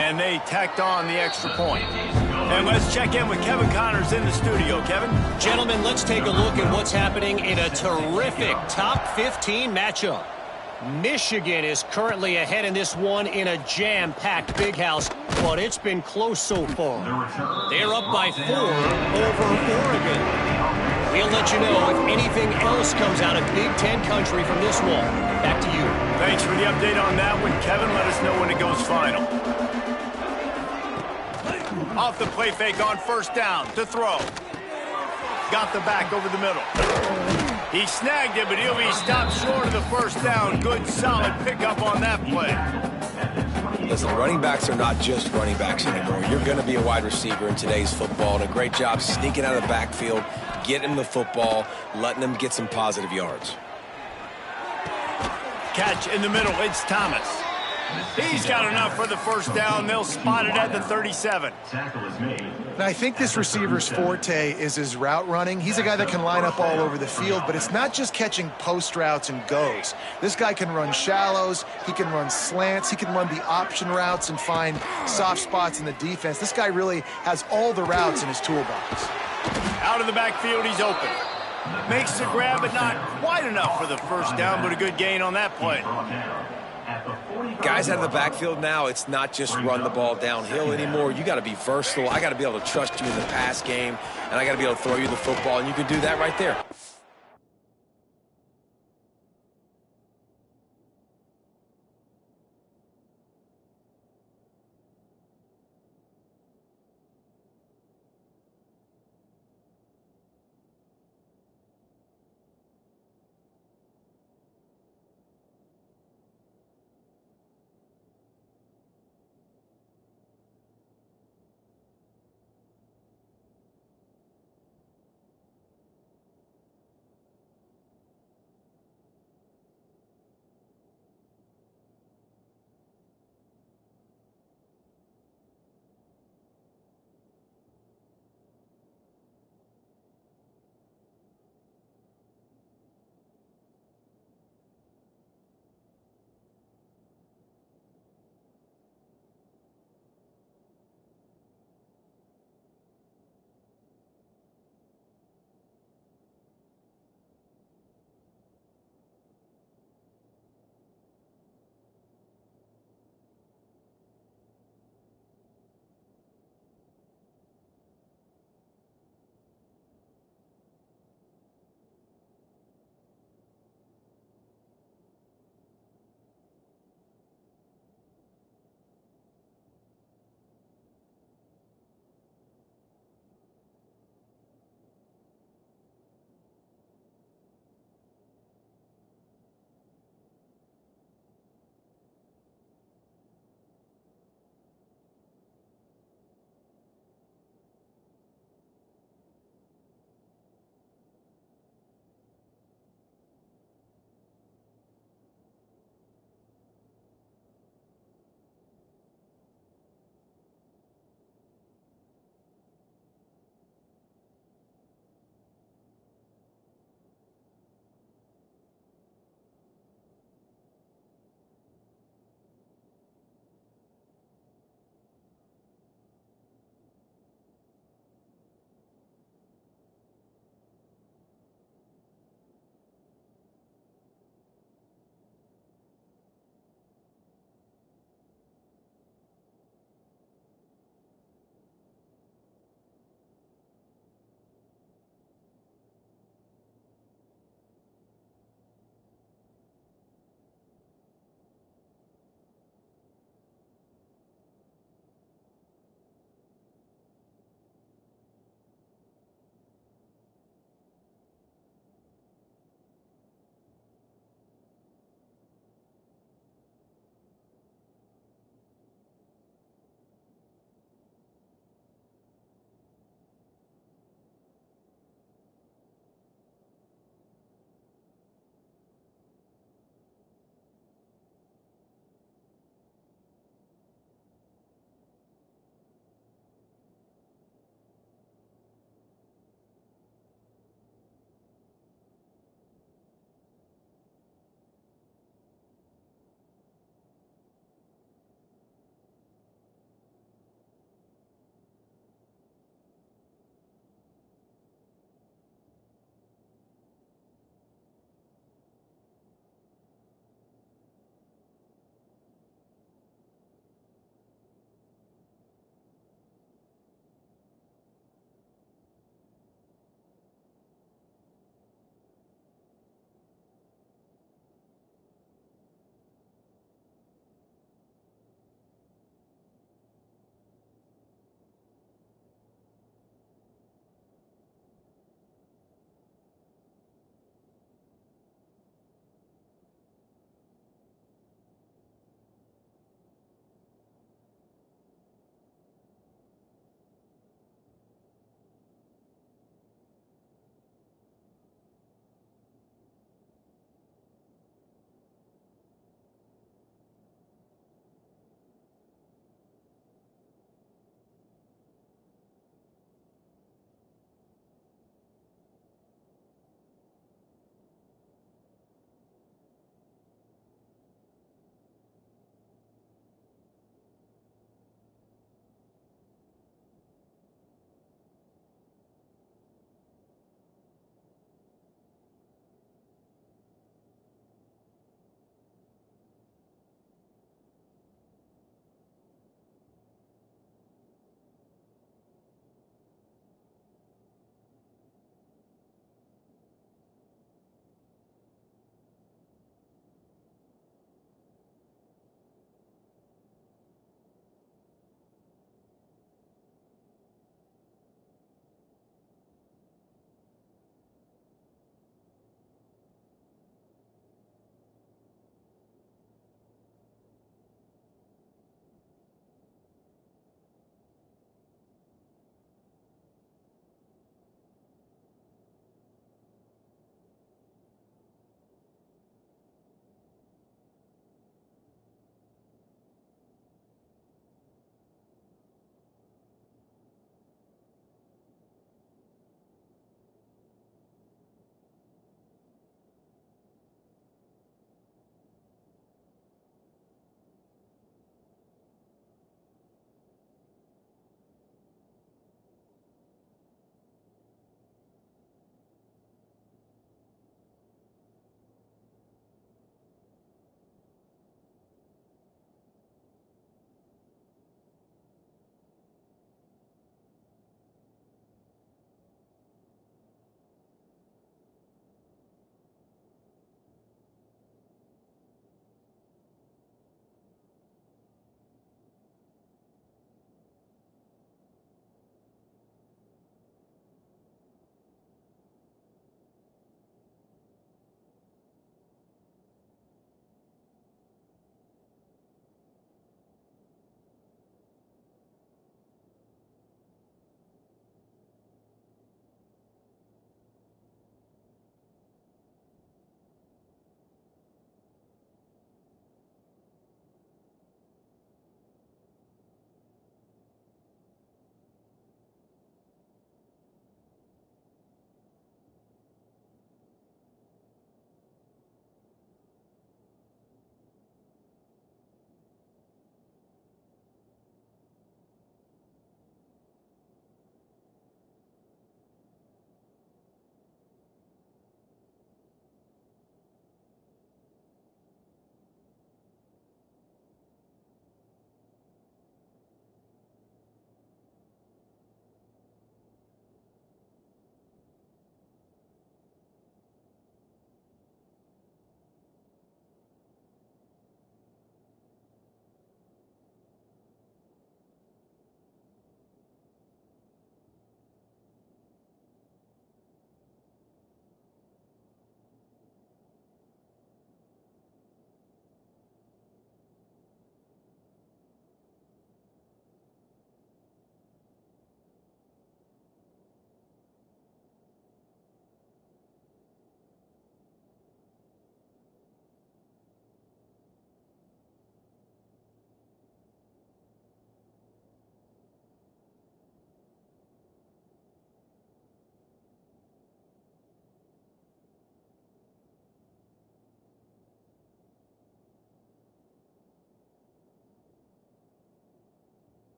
And they tacked on the extra point. And let's check in with Kevin Connors in the studio. Kevin? Gentlemen, let's take a look at what's happening in a terrific top 15 matchup. Michigan is currently ahead in this one in a jam-packed big house, but it's been close so far. They're up by 4 over Oregon. We'll let you know if anything else comes out of Big Ten country from this one. Back to you. Thanks for the update on that one, Kevin. Let us know when it goes final. Off the play fake on first down to throw. Got the back over the middle. He snagged it, but he'll be stopped short of the first down. Good, solid pickup on that play. Listen, running backs are not just running backs anymore. You're going to be a wide receiver in today's football, and a great job sneaking out of the backfield, getting him the football, letting him get some positive yards. Catch in the middle. It's Thomas. He's got enough for the first down. They'll spot it at the 37. Now, I think this receiver's forte is his route running. He's a guy that can line up all over the field, but it's not just catching post routes and goes. This guy can run shallows. He can run slants. He can run the option routes and find soft spots in the defense. This guy really has all the routes in his toolbox. Out of the backfield, he's open. Makes the grab, but not quite enough for the first down, but a good gain on that play. Guys out of the backfield now, it's not just run the ball downhill anymore. You got to be versatile. I got to be able to trust you in the pass game, and I got to be able to throw you the football, and you can do that right there.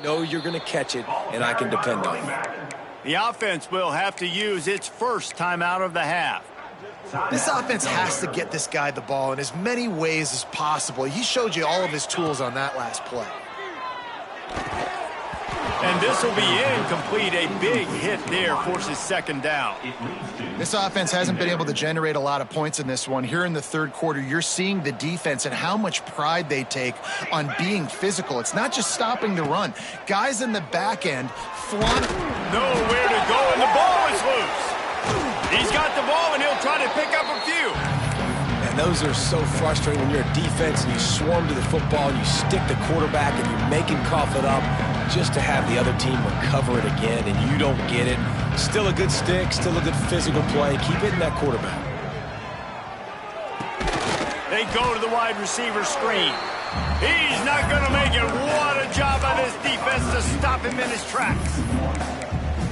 know you're going to catch it, and I can depend on you. The offense will have to use its first timeout of the half. This offense has to get this guy the ball in as many ways as possible. He showed you all of his tools on that last play. And this will be incomplete. A big hit there forces second down. This offense hasn't been able to generate a lot of points in this one. Here in the third quarter, you're seeing the defense and how much pride they take on being physical. It's not just stopping the run. Guys in the back end flaunt. Nowhere to go, and the ball is loose. He's got the ball, and he'll try to pick up a few. And those are so frustrating when you're a defense and you swarm to the football and you stick the quarterback and you make him cough it up just to have the other team recover it again and you don't get it. Still a good stick, still a good physical play. Keep hitting that quarterback. They go to the wide receiver screen. He's not going to make it. What a job by this defense to stop him in his tracks.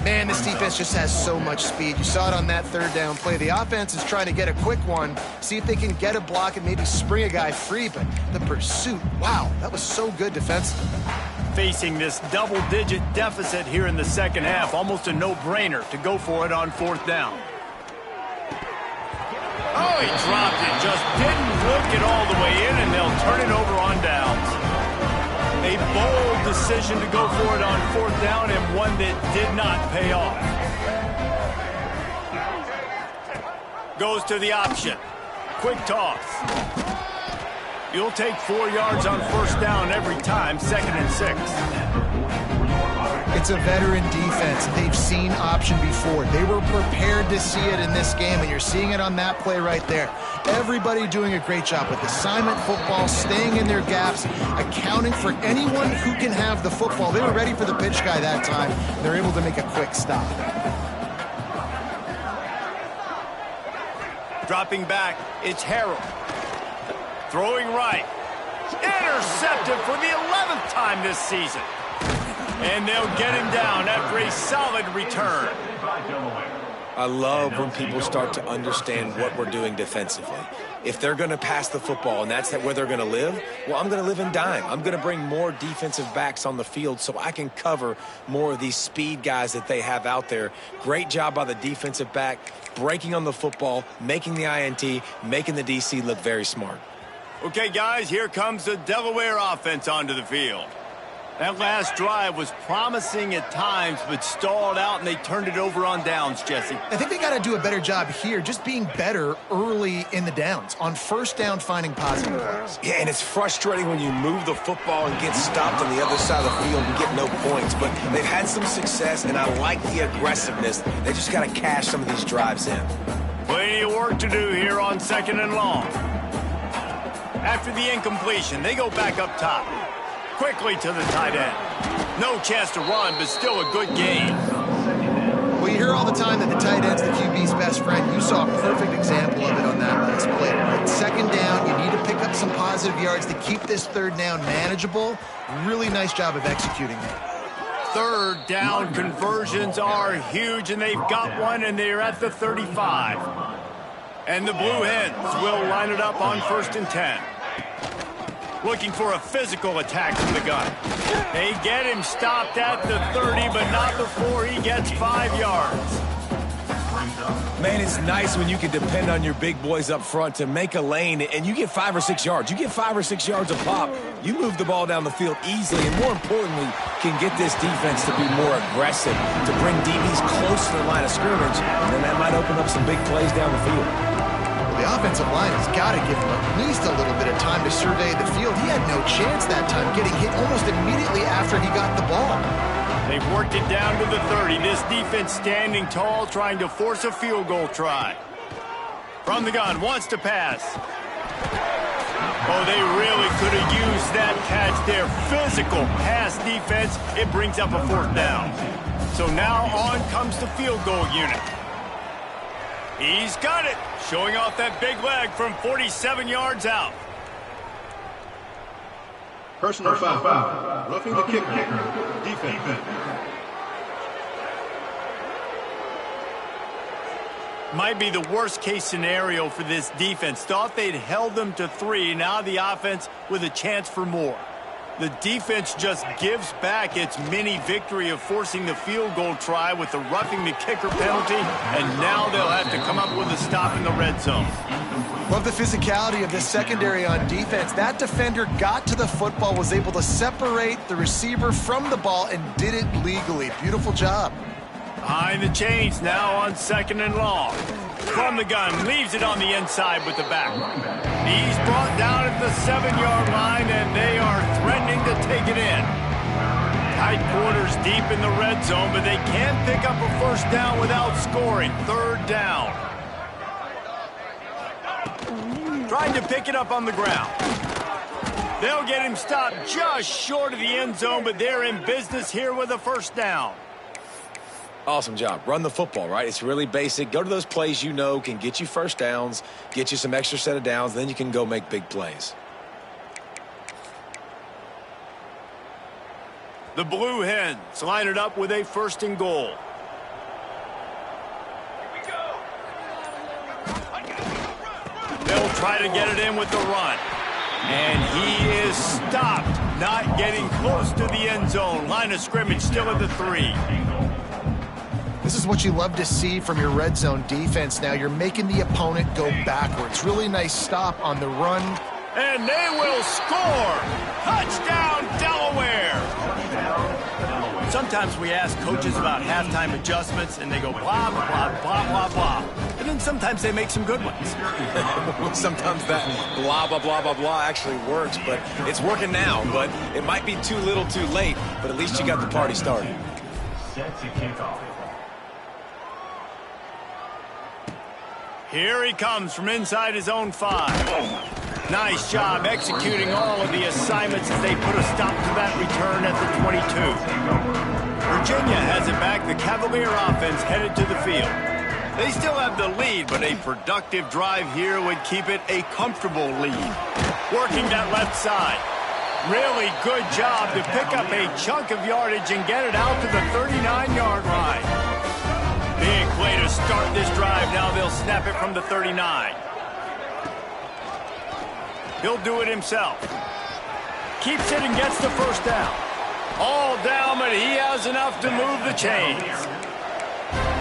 Man, this defense just has so much speed. You saw it on that third down play. The offense is trying to get a quick one, see if they can get a block and maybe spring a guy free, but the pursuit, wow, that was so good defensively. Facing this double-digit deficit here in the second half, almost a no-brainer to go for it on fourth down. Oh, he dropped it, just didn't look it all the way in, and they'll turn it over on downs. A bold decision to go for it on fourth down and one that did not pay off. Goes to the option. Quick toss. You'll take 4 yards on first down every time, 2nd and 6. It's a veteran defense. They've seen option before. They were prepared to see it in this game, and you're seeing it on that play right there. Everybody doing a great job with assignment football, staying in their gaps, accounting for anyone who can have the football. They were ready for the pitch guy that time. They're able to make a quick stop. Dropping back, it's Harrell. Throwing right. Intercepted for the 11th time this season. And they'll get him down after a solid return. I love when people start to understand what we're doing defensively. If they're going to pass the football and that's where they're going to live, well, I'm going to live in dime. I'm going to bring more defensive backs on the field so I can cover more of these speed guys that they have out there. Great job by the defensive back, breaking on the football, making the INT, making the DC look very smart. Okay, guys, here comes the Delaware offense onto the field. That last drive was promising at times, but stalled out, and they turned it over on downs, Jesse. I think they got to do a better job here, just being better early in the downs. On first down, finding positive plays. Yeah, and it's frustrating when you move the football and get stopped on the other side of the field and get no points. But they've had some success, and I like the aggressiveness. They just got to cash some of these drives in. Plenty of work to do here on 2nd and long. After the incompletion, they go back up top. Quickly to the tight end. No chance to run, but still a good game. Well, you hear all the time that the tight end's the QB's best friend. You saw a perfect example of it on that last play. 2nd down, you need to pick up some positive yards to keep this 3rd down manageable. Really nice job of executing it. 3rd down conversions are huge, and they've got one, and they're at the 35. And the Blue Hens will line it up on 1st and 10. Looking for a physical attack from the gun. They get him stopped at the 30, but not before he gets 5 yards. Man, it's nice when you can depend on your big boys up front to make a lane, and you get 5 or 6 yards. You get 5 or 6 yards a pop. You move the ball down the field easily, and more importantly, can get this defense to be more aggressive, to bring DBs close to the line of scrimmage, and then that might open up some big plays down the field. The offensive line has got to give him at least a little bit of time to survey the field. He had no chance that time, getting hit almost immediately after he got the ball. They've worked it down to the 30. This defense standing tall, trying to force a field goal try. From the gun, wants to pass. Oh, they really could have used that catch there. Physical pass defense. It brings up a 4th down. So now on comes the field goal unit. He's got it, showing off that big leg from 47 yards out. Personal foul. Roughing the kick kicker. Defense. Might be the worst case scenario for this defense. Thought they'd held them to 3. Now the offense with a chance for more. The defense just gives back its mini victory of forcing the field goal try with the roughing the kicker penalty, and now they'll have to come up with a stop in the red zone. Love the physicality of this secondary on defense. That defender got to the football, was able to separate the receiver from the ball, and did it legally. Beautiful job. Behind the chains now on 2nd and long. From the gun, leaves it on the inside with the back. He's brought down at the 7-yard line, and they are threatening to take it in. Tight quarters deep in the red zone, but they can't pick up a first down without scoring. 3rd down. Trying to pick it up on the ground. They'll get him stopped just short of the end zone, but they're in business here with a first down. Awesome job. Run the football, right? It's really basic. Go to those plays you know can get you first downs, get you some extra set of downs, then you can go make big plays. The Blue Hens line it up with a 1st and goal. They'll try to get it in with the run. And he is stopped, not getting close to the end zone. Line of scrimmage still at the 3. This is what you love to see from your red zone defense now. You're making the opponent go backwards. Really nice stop on the run. And they will score! Touchdown, Delaware! Sometimes we ask coaches about halftime adjustments, and they go blah, blah, blah, blah, blah, blah. And then sometimes they make some good ones. Sometimes that blah, blah, blah, blah, blah actually works, but it's working now. But it might be too little too late, but at least you got the party started. Set to kick off. Here he comes from inside his own 5. Nice job executing all of the assignments as they put a stop to that return at the 22. Virginia has it back. The Cavalier offense headed to the field. They still have the lead, but a productive drive here would keep it a comfortable lead. Working that left side. Really good job to pick up a chunk of yardage and get it out to the 39-yard line. Big play to start this drive. Now they'll snap it from the 39. He'll do it himself. Keeps it and gets the first down. All down, but he has enough to move the chains.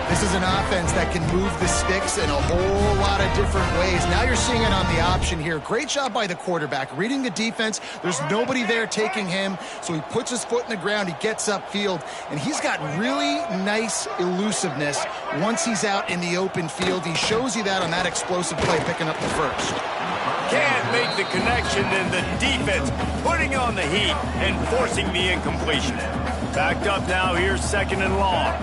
This is an offense that can move the sticks in a whole lot of different ways. Now you're seeing it on the option here. Great job by the quarterback. Reading the defense. There's nobody there taking him, so he puts his foot in the ground. He gets upfield, and he's got really nice elusiveness once he's out in the open field. He shows you that on that explosive play, picking up the first. Can't make the connection, and the defense putting on the heat and forcing the incompletion. Backed up now, here's 2nd and long.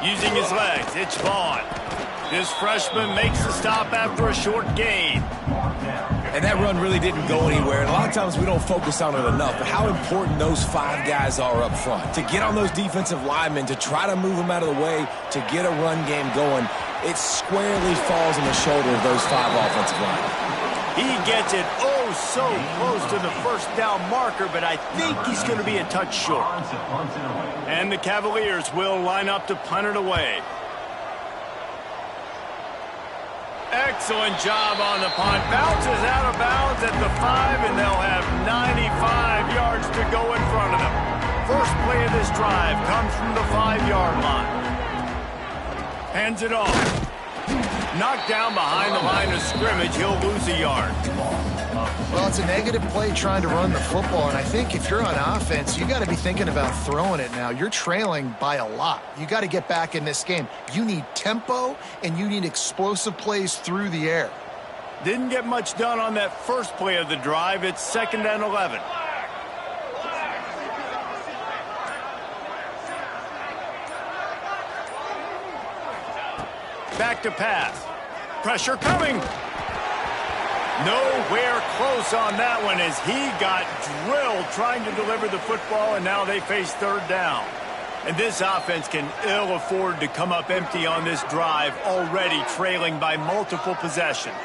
Using his legs, it's Vaughn. This freshman makes the stop after a short gain. And that run really didn't go anywhere. And a lot of times we don't focus on it enough, but how important those 5 guys are up front. To get on those defensive linemen, to try to move them out of the way, to get a run game going, it squarely falls on the shoulder of those 5 offensive linemen. He gets it so close to the first down marker, but I think he's going to be a touch short. And the Cavaliers will line up to punt it away. Excellent job on the punt. Bounces out of bounds at the 5, and they'll have 95 yards to go in front of them. First play of this drive comes from the 5-yard line. Hands it off. Knocked down behind the line of scrimmage. He'll lose a yard. Well, it's a negative play trying to run the football, and I think if you're on offense, you got to be thinking about throwing it now. You're trailing by a lot. You got to get back in this game. You need tempo, and you need explosive plays through the air. Didn't get much done on that first play of the drive. It's 2nd and 11. Back to pass. Pressure coming. Nowhere close on that one as he got drilled trying to deliver the football, and now they face 3rd down. And this offense can ill afford to come up empty on this drive, already trailing by multiple possessions.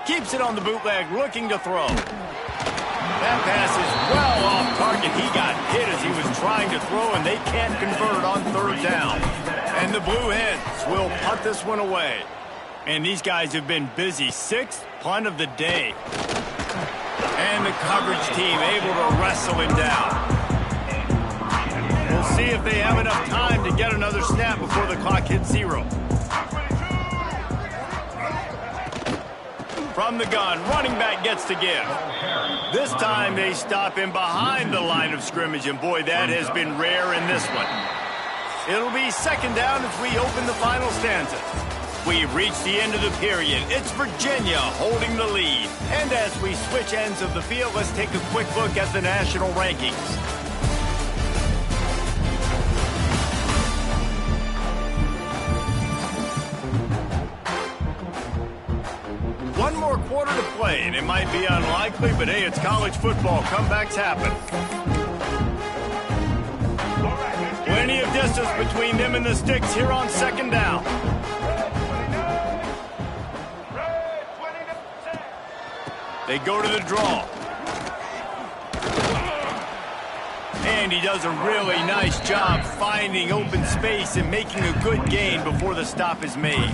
Keeps it on the bootleg, looking to throw. That pass is well off target. He got hit as he was trying to throw, and they can't convert on 3rd down. And the Blue Hens will punt this one away. And these guys have been busy. 6th punt of the day. And the coverage team able to wrestle him down. We'll see if they have enough time to get another snap before the clock hits 0. From the gun, running back gets to give. This time they stop him behind the line of scrimmage, and boy, that has been rare in this one. It'll be 2nd down as we open the final stanza. We've reached the end of the period. It's Virginia holding the lead. And as we switch ends of the field, let's take a quick look at the national rankings. One more quarter to play, and it might be unlikely, but hey, it's college football. Comebacks happen. Plenty of distance between them and the sticks here on 2nd down. They go to the draw. And he does a really nice job finding open space and making a good gain before the stop is made.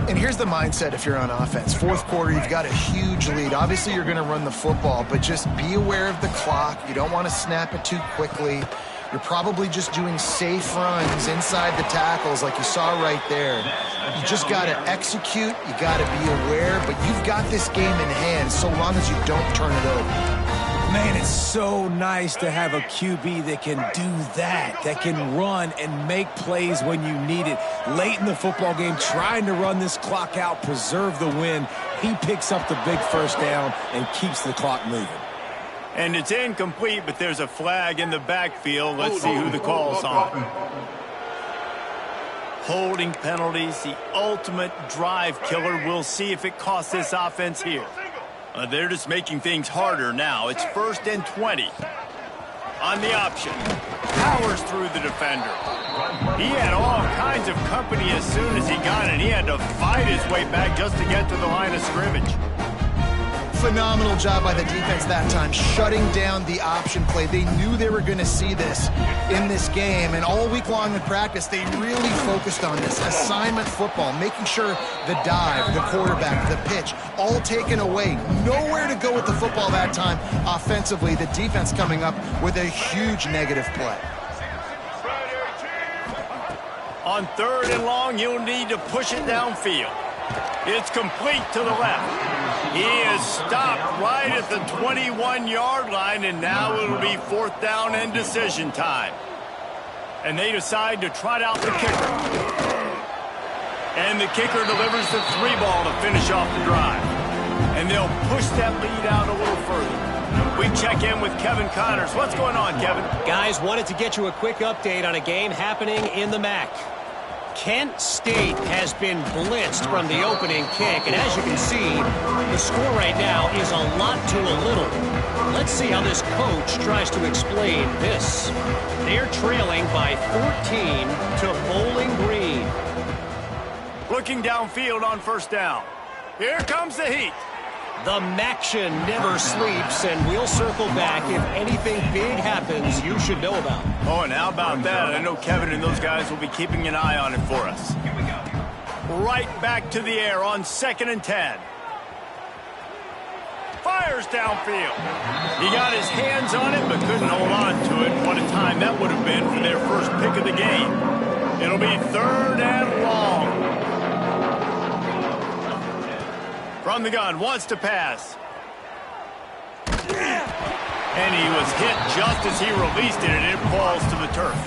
And here's the mindset if you're on offense. 4th quarter, you've got a huge lead. Obviously, you're going to run the football, but just be aware of the clock. You don't want to snap it too quickly. You're probably just doing safe runs inside the tackles like you saw right there. You just got to execute. You got to be aware, but you've got this game in hand so long as you don't turn it over. Man, it's so nice to have a QB that can do that can run and make plays when you need it. Late in the football game, trying to run this clock out, preserve the win. He picks up the big 1st down and keeps the clock moving. And it's incomplete, but there's a flag in the backfield. Let's see who the call's on. Holding penalties, the ultimate drive killer. We'll see if it costs this offense here. They're just making things harder now. It's 1st and 20. On the option. Powers through the defender. He had all kinds of company as soon as he got it. He had to fight his way back just to get to the line of scrimmage. Phenomenal job by the defense that time, shutting down the option play. They knew they were going to see this in this game, and all week long in practice, they really focused on this. Assignment football, making sure the dive, the quarterback, the pitch, all taken away. Nowhere to go with the football that time offensively. The defense coming up with a huge negative play. On 3rd and long, you'll need to push it downfield. It's complete to the left. He is stopped right at the 21-yard line, and now it'll be 4th down and decision time. And they decide to trot out the kicker. And the kicker delivers the 3 ball to finish off the drive. And they'll push that lead out a little further. We check in with Kevin Connors. What's going on, Kevin? Guys, wanted to get you a quick update on a game happening in the MAC. Kent State has been blitzed from the opening kick, and as you can see, the score right now is a lot to a little. Let's see how this coach tries to explain this. They're trailing by 14 to Bowling Green. Looking downfield on 1st down. Here comes the heat. The Maction never sleeps, and we'll circle back if anything big happens you should know about. Oh, and how about that? I know Kevin and those guys will be keeping an eye on it for us. Here we go. Right back to the air on 2nd and 10. Fires downfield. He got his hands on it, but couldn't hold on to it. What a time that would have been for their first pick of the game. It'll be 3rd and long. From the gun, wants to pass. And he was hit just as he released it, and it falls to the turf.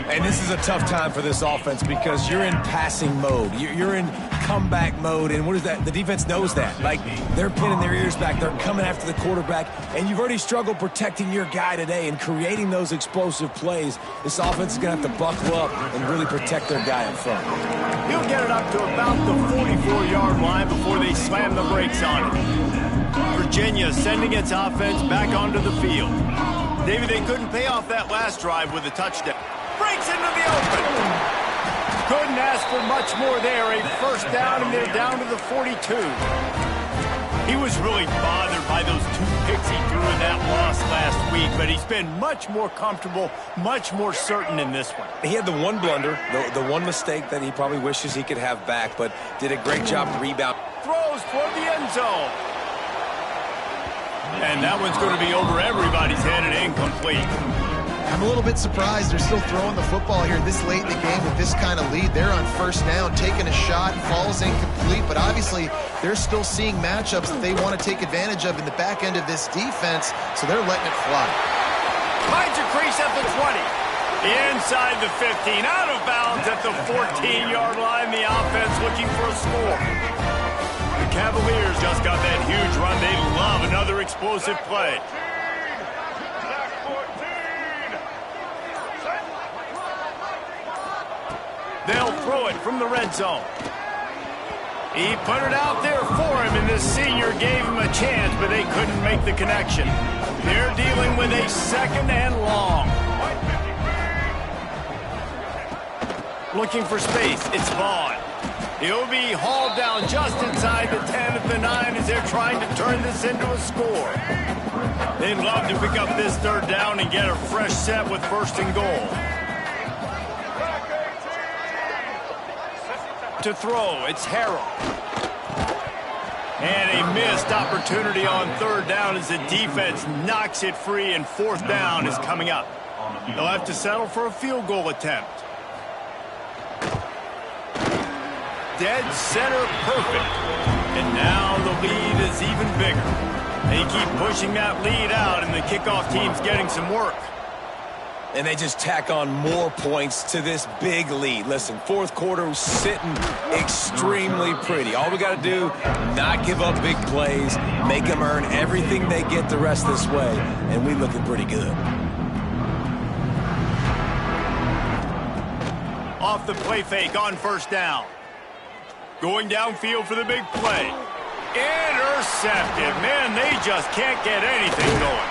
And this is a tough time for this offense because you're in passing mode. You're in comeback mode, and what is that? The defense knows that. Like, they're pinning their ears back. They're coming after the quarterback, and you've already struggled protecting your guy today and creating those explosive plays. This offense is going to have to buckle up and really protect their guy in front. He'll get it up to about the 44-yard line before they slam the brakes on it. Virginia sending its offense back onto the field. David, they couldn't pay off that last drive with a touchdown. Breaks into the open. Couldn't ask for much more there. A 1st down, and they're down to the 42. He was really bothered by those 2 picks he threw in that loss last week, but he's been much more comfortable, much more certain in this one. He had the one blunder, the one mistake that he probably wishes he could have back, but did a great job rebound. Throws toward the end zone. And that one's going to be over everybody's head and incomplete. I'm a little bit surprised they're still throwing the football here this late in the game with this kind of lead. They're on first down, taking a shot, falls incomplete, but obviously they're still seeing matchups that they want to take advantage of in the back end of this defense, so they're letting it fly. Finds a crease at the 20. Inside the 15, out of bounds at the 14-yard line. The offense looking for a score. The Cavaliers just got that huge run. They love another explosive play. They'll throw it from the red zone. He put it out there for him, and the senior gave him a chance, but they couldn't make the connection. They're dealing with a second and long. Looking for space. It's Vaughn. He'll be hauled down just inside the 10 at the 9 as they're trying to turn this into a score. They'd love to pick up this third down and get a fresh set with first and goal. To throw, it's Harrell. And a missed opportunity on third down as the defense knocks it free, and fourth down is coming up. They'll have to settle for a field goal attempt. Dead center perfect. And now the lead is even bigger. They keep pushing that lead out, and the kickoff team's getting some work. And they just tack on more points to this big lead. Listen, fourth quarter sitting extremely pretty. All we got to do, not give up big plays, make them earn everything they get the rest this way, and we looking pretty good. Off the play fake on first down. Going downfield for the big play. Intercepted. Man, they just can't get anything going.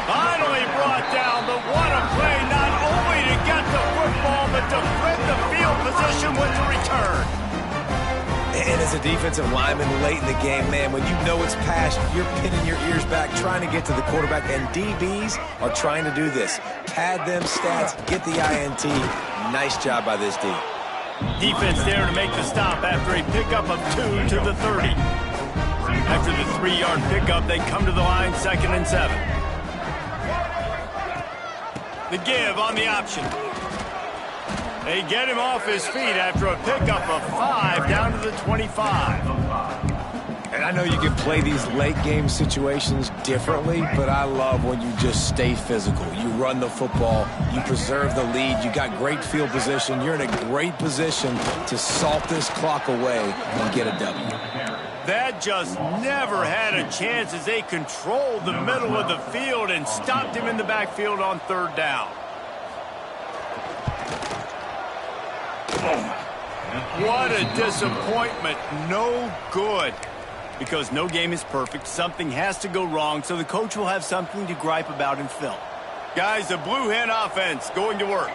Finally brought down, but what a play, not only to get the football, but to flip the field position with the return. And as a defensive lineman late in the game, man, when you know it's past, you're pinning your ears back, trying to get to the quarterback, and DBs are trying to do this. Pad them stats, get the INT. Nice job by this D. Defense there to make the stop after a pickup of 2 to the 30. After the 3-yard pickup, they come to the line, 2nd and 7. The give on the option. They get him off his feet after a pickup of 5 down to the 25. And I know you can play these late game situations differently, but I love when you just stay physical. You run the football, you preserve the lead, you got great field position, you're in a great position to salt this clock away and get a W. That just never had a chance as they controlled the middle of the field and stopped him in the backfield on third down. What a disappointment. No good. Because no game is perfect, something has to go wrong, so the coach will have something to gripe about in film. Guys, the Blue Hen offense going to work.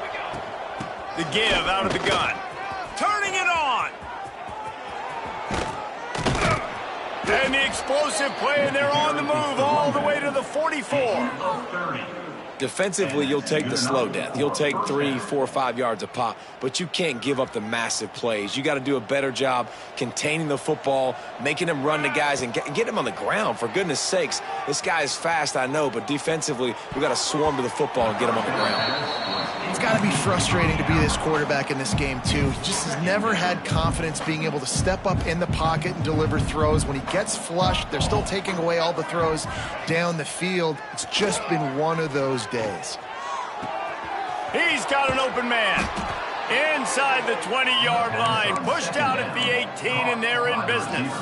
The give out of the gun. Turning it on. And the explosive play, and they're on the move all the way to the 44. Defensively, you'll take the slow death. You'll take 3, 4, 5 yards a pop, but you can't give up the massive plays. You got to do a better job containing the football, making them run to guys, and get them on the ground. For goodness sakes, this guy is fast, I know, but defensively, we got to swarm to the football and get him on the ground. It's got to be frustrating to be this quarterback in this game, too. He just has never had confidence being able to step up in the pocket and deliver throws. When he gets flushed, they're still taking away all the throws down the field. It's just been one of those days. He's got an open man. Inside the 20-yard line. Pushed out at the 18, and they're in business.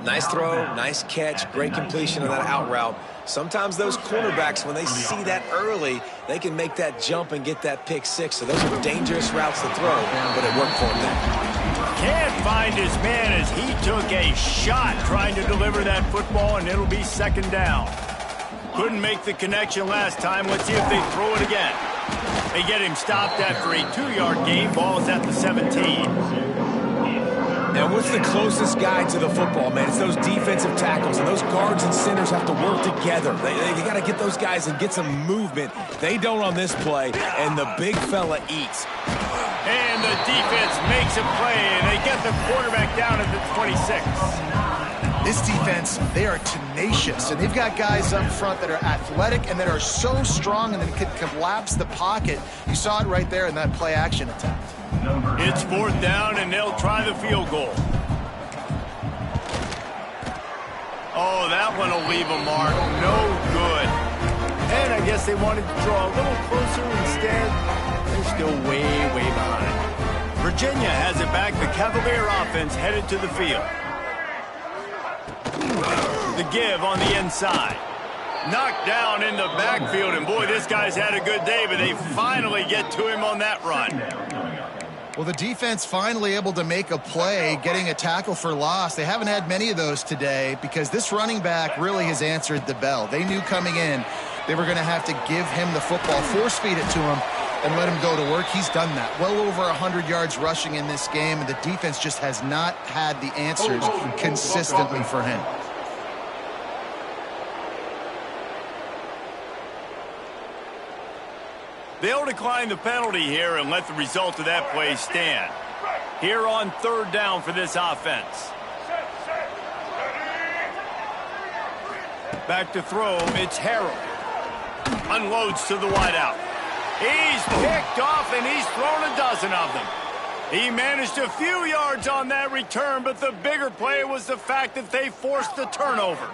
Nice throw, nice catch, great completion of that out route. Sometimes those cornerbacks, when they see that early, they can make that jump and get that pick six. So those are dangerous routes to throw, but it worked for him there. Can't find his man as he took a shot trying to deliver that football, and it'll be second down. Couldn't make the connection last time. Let's see if they throw it again. They get him stopped after a 2-yard gain. Ball's at the 17. And what's the closest guy to the football, man? It's those defensive tackles, and those guards and centers have to work together. They got to get those guys and get some movement. They don't on this play, and the big fella eats. And the defense makes a play, and they get the quarterback down at the 26. This defense, they are tenacious, and they've got guys up front that are athletic and that are so strong and that can collapse the pocket. You saw it right there in that play-action attempt. It's 4th down, and they'll try the field goal. Oh, that one will leave a mark. No good. And I guess they wanted to draw a little closer instead. They're still way, way behind. Virginia has it back. The Cavalier offense headed to the field. The give on the inside. Knocked down in the backfield, and boy, this guy's had a good day, but they finally get to him on that run. Well, the defense finally able to make a play, getting a tackle for loss. They haven't had many of those today because this running back really has answered the bell. They knew coming in they were going to have to give him the football, force-feed it to him, and let him go to work. He's done that. Well over 100 yards rushing in this game, and the defense just has not had the answers consistently for him. They'll decline the penalty here and let the result of that play stand. Here on 3rd down for this offense. Back to throw, it's Harrell. Unloads to the wideout. He's picked off, and he's thrown a dozen of them. He managed a few yards on that return, but the bigger play was the fact that they forced the turnover.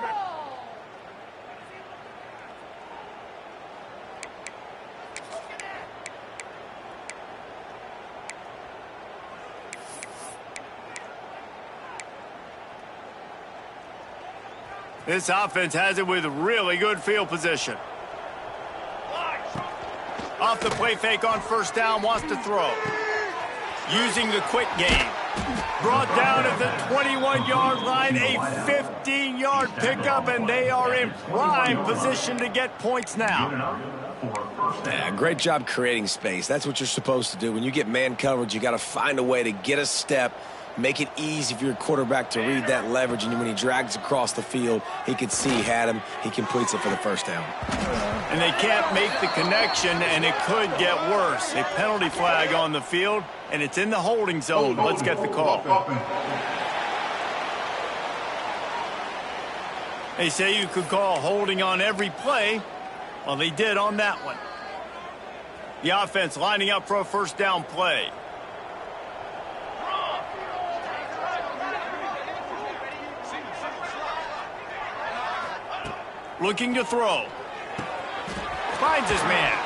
This offense has it with really good field position. Off the play fake on 1st down, wants to throw. Using the quick game. Brought down at the 21-yard line, a 15-yard pickup, and they are in prime position to get points now. Yeah, great job creating space. That's what you're supposed to do. When you get man coverage, you got to find a way to get a step, make it easy for your quarterback to read that leverage, and when he drags across the field, he can see he had him. He completes it for the 1st down. And they can't make the connection, and it could get worse. A penalty flag on the field, and it's in the holding zone. Let's get the call. They say you could call holding on every play. Well, they did on that one. The offense lining up for a 1st down play. Looking to throw. Finds his man.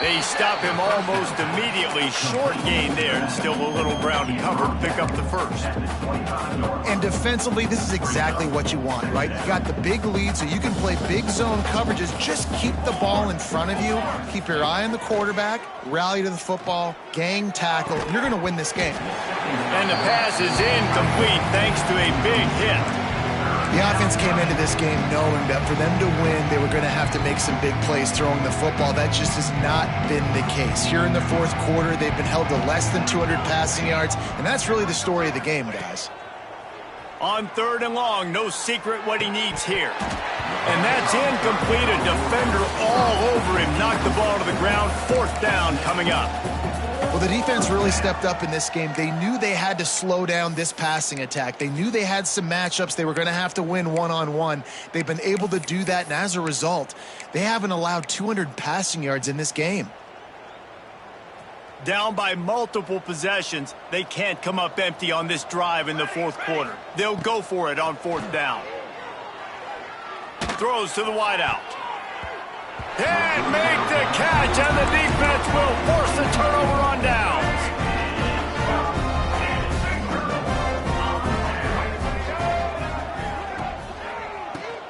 They stop him almost immediately. Short gain there, and still a little ground to cover to pick up the 1st. And defensively, this is exactly what you want, right? You got the big lead, so you can play big zone coverages. Just keep the ball in front of you. Keep your eye on the quarterback. Rally to the football. Gang tackle. You're going to win this game. And the pass is incomplete thanks to a big hit. The offense came into this game knowing that for them to win, they were going to have to make some big plays throwing the football. That just has not been the case. Here in the 4th quarter, they've been held to less than 200 passing yards, and that's really the story of the game, guys. On 3rd and long, no secret what he needs here. And that's incomplete. A defender all over him. Knocked the ball to the ground. 4th down coming up. Well, the defense really stepped up in this game. They knew they had to slow down this passing attack. They knew they had some matchups they were going to have to win one-on-one. They've been able to do that, and as a result, they haven't allowed 200 passing yards in this game. Down by multiple possessions, they can't come up empty on this drive in the 4th quarter. They'll go for it on 4th down. Throws to the wideout. And make the catch, and the defense will force a turnover on downs.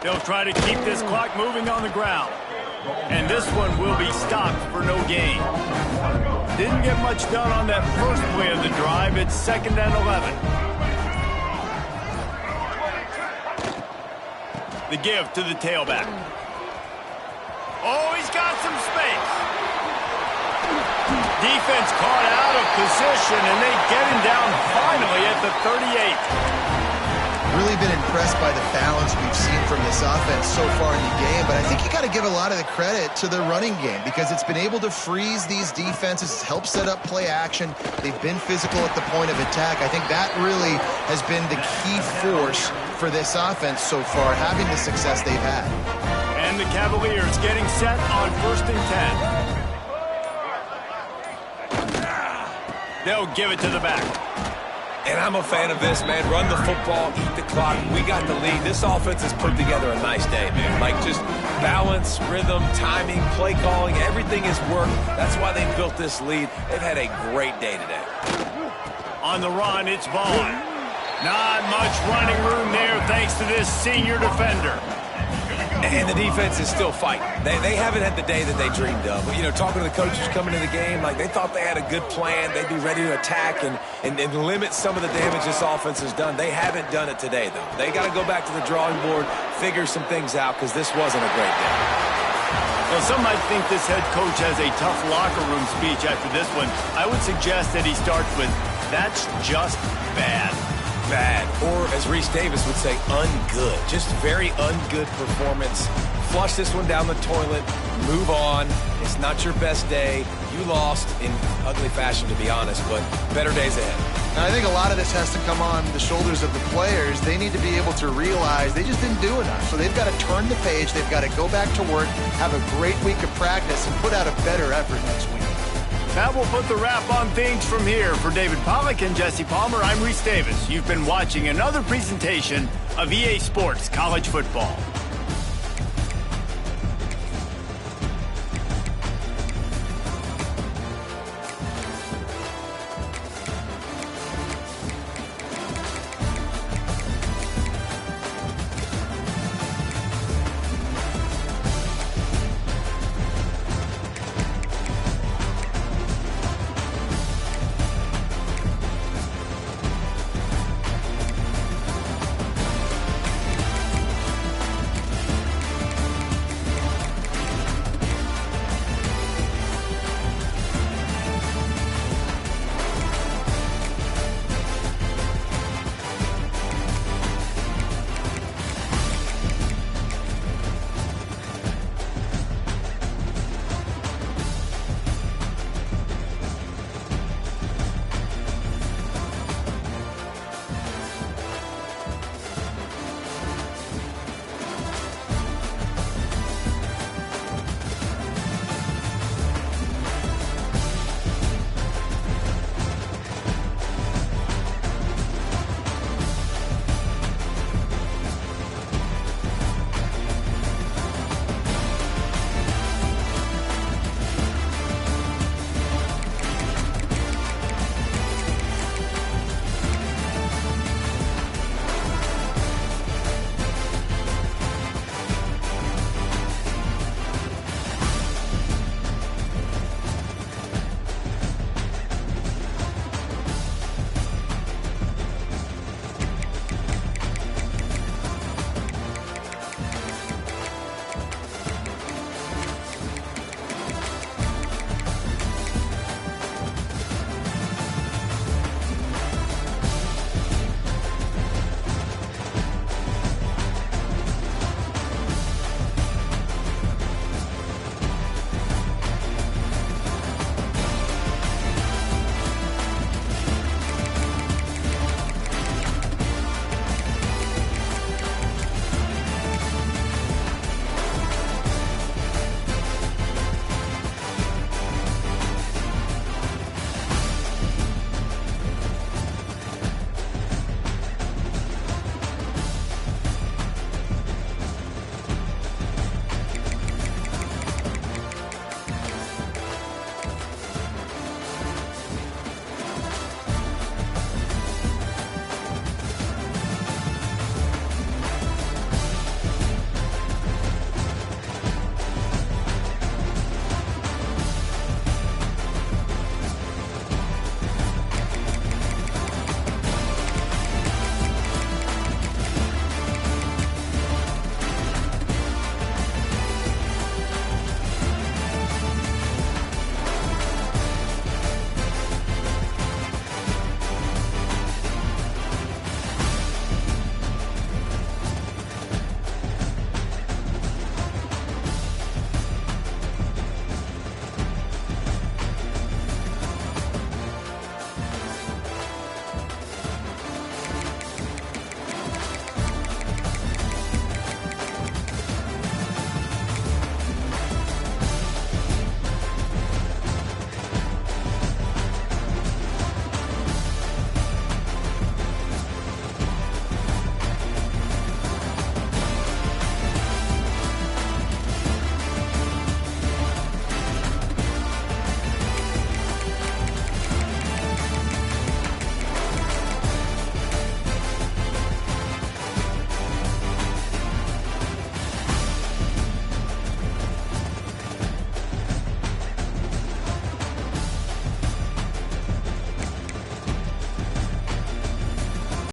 They'll try to keep this clock moving on the ground. And this one will be stopped for no gain. Didn't get much done on that first play of the drive. It's 2nd and 11. The give to the tailback. Oh, he's got some space. Defense caught out of position, and they get him down finally at the 38. Really been impressed by the balance we've seen from this offense so far in the game, but I think you got to give a lot of the credit to the running game because it's been able to freeze these defenses, help set up play action. They've been physical at the point of attack. I think that really has been the key force for this offense so far, having the success they've had. And the Cavaliers getting set on 1st and 10. They'll give it to the back. And I'm a fan of this, man. Run the football, eat the clock. We got the lead. This offense has put together a nice day, man. Like just balance, rhythm, timing, play calling, everything has worked. That's why they built this lead. They've had a great day today. On the run, it's Vaughn. Not much running room there thanks to this senior defender. And the defense is still fighting. They haven't had the day that they dreamed of. But, you know, talking to the coaches coming to the game, like they thought they had a good plan. They'd be ready to attack and limit some of the damage this offense has done. They haven't done it today, though. They got to go back to the drawing board, figure some things out, because this wasn't a great day. Well, some might think this head coach has a tough locker room speech after this one. I would suggest that he starts with, "That's just bad." Bad, or as Reese Davis would say, ungood. Just very ungood performance. Flush this one down the toilet, move on. It's not your best day. You lost in ugly fashion, to be honest, but better days ahead. Now, I think a lot of this has to come on the shoulders of the players. They need to be able to realize they just didn't do enough. So they've got to turn the page. They've got to go back to work, have a great week of practice, and put out a better effort next week. That will put the wrap on things from here. For David Pollack and Jesse Palmer, I'm Reese Davis. You've been watching another presentation of EA Sports College Football.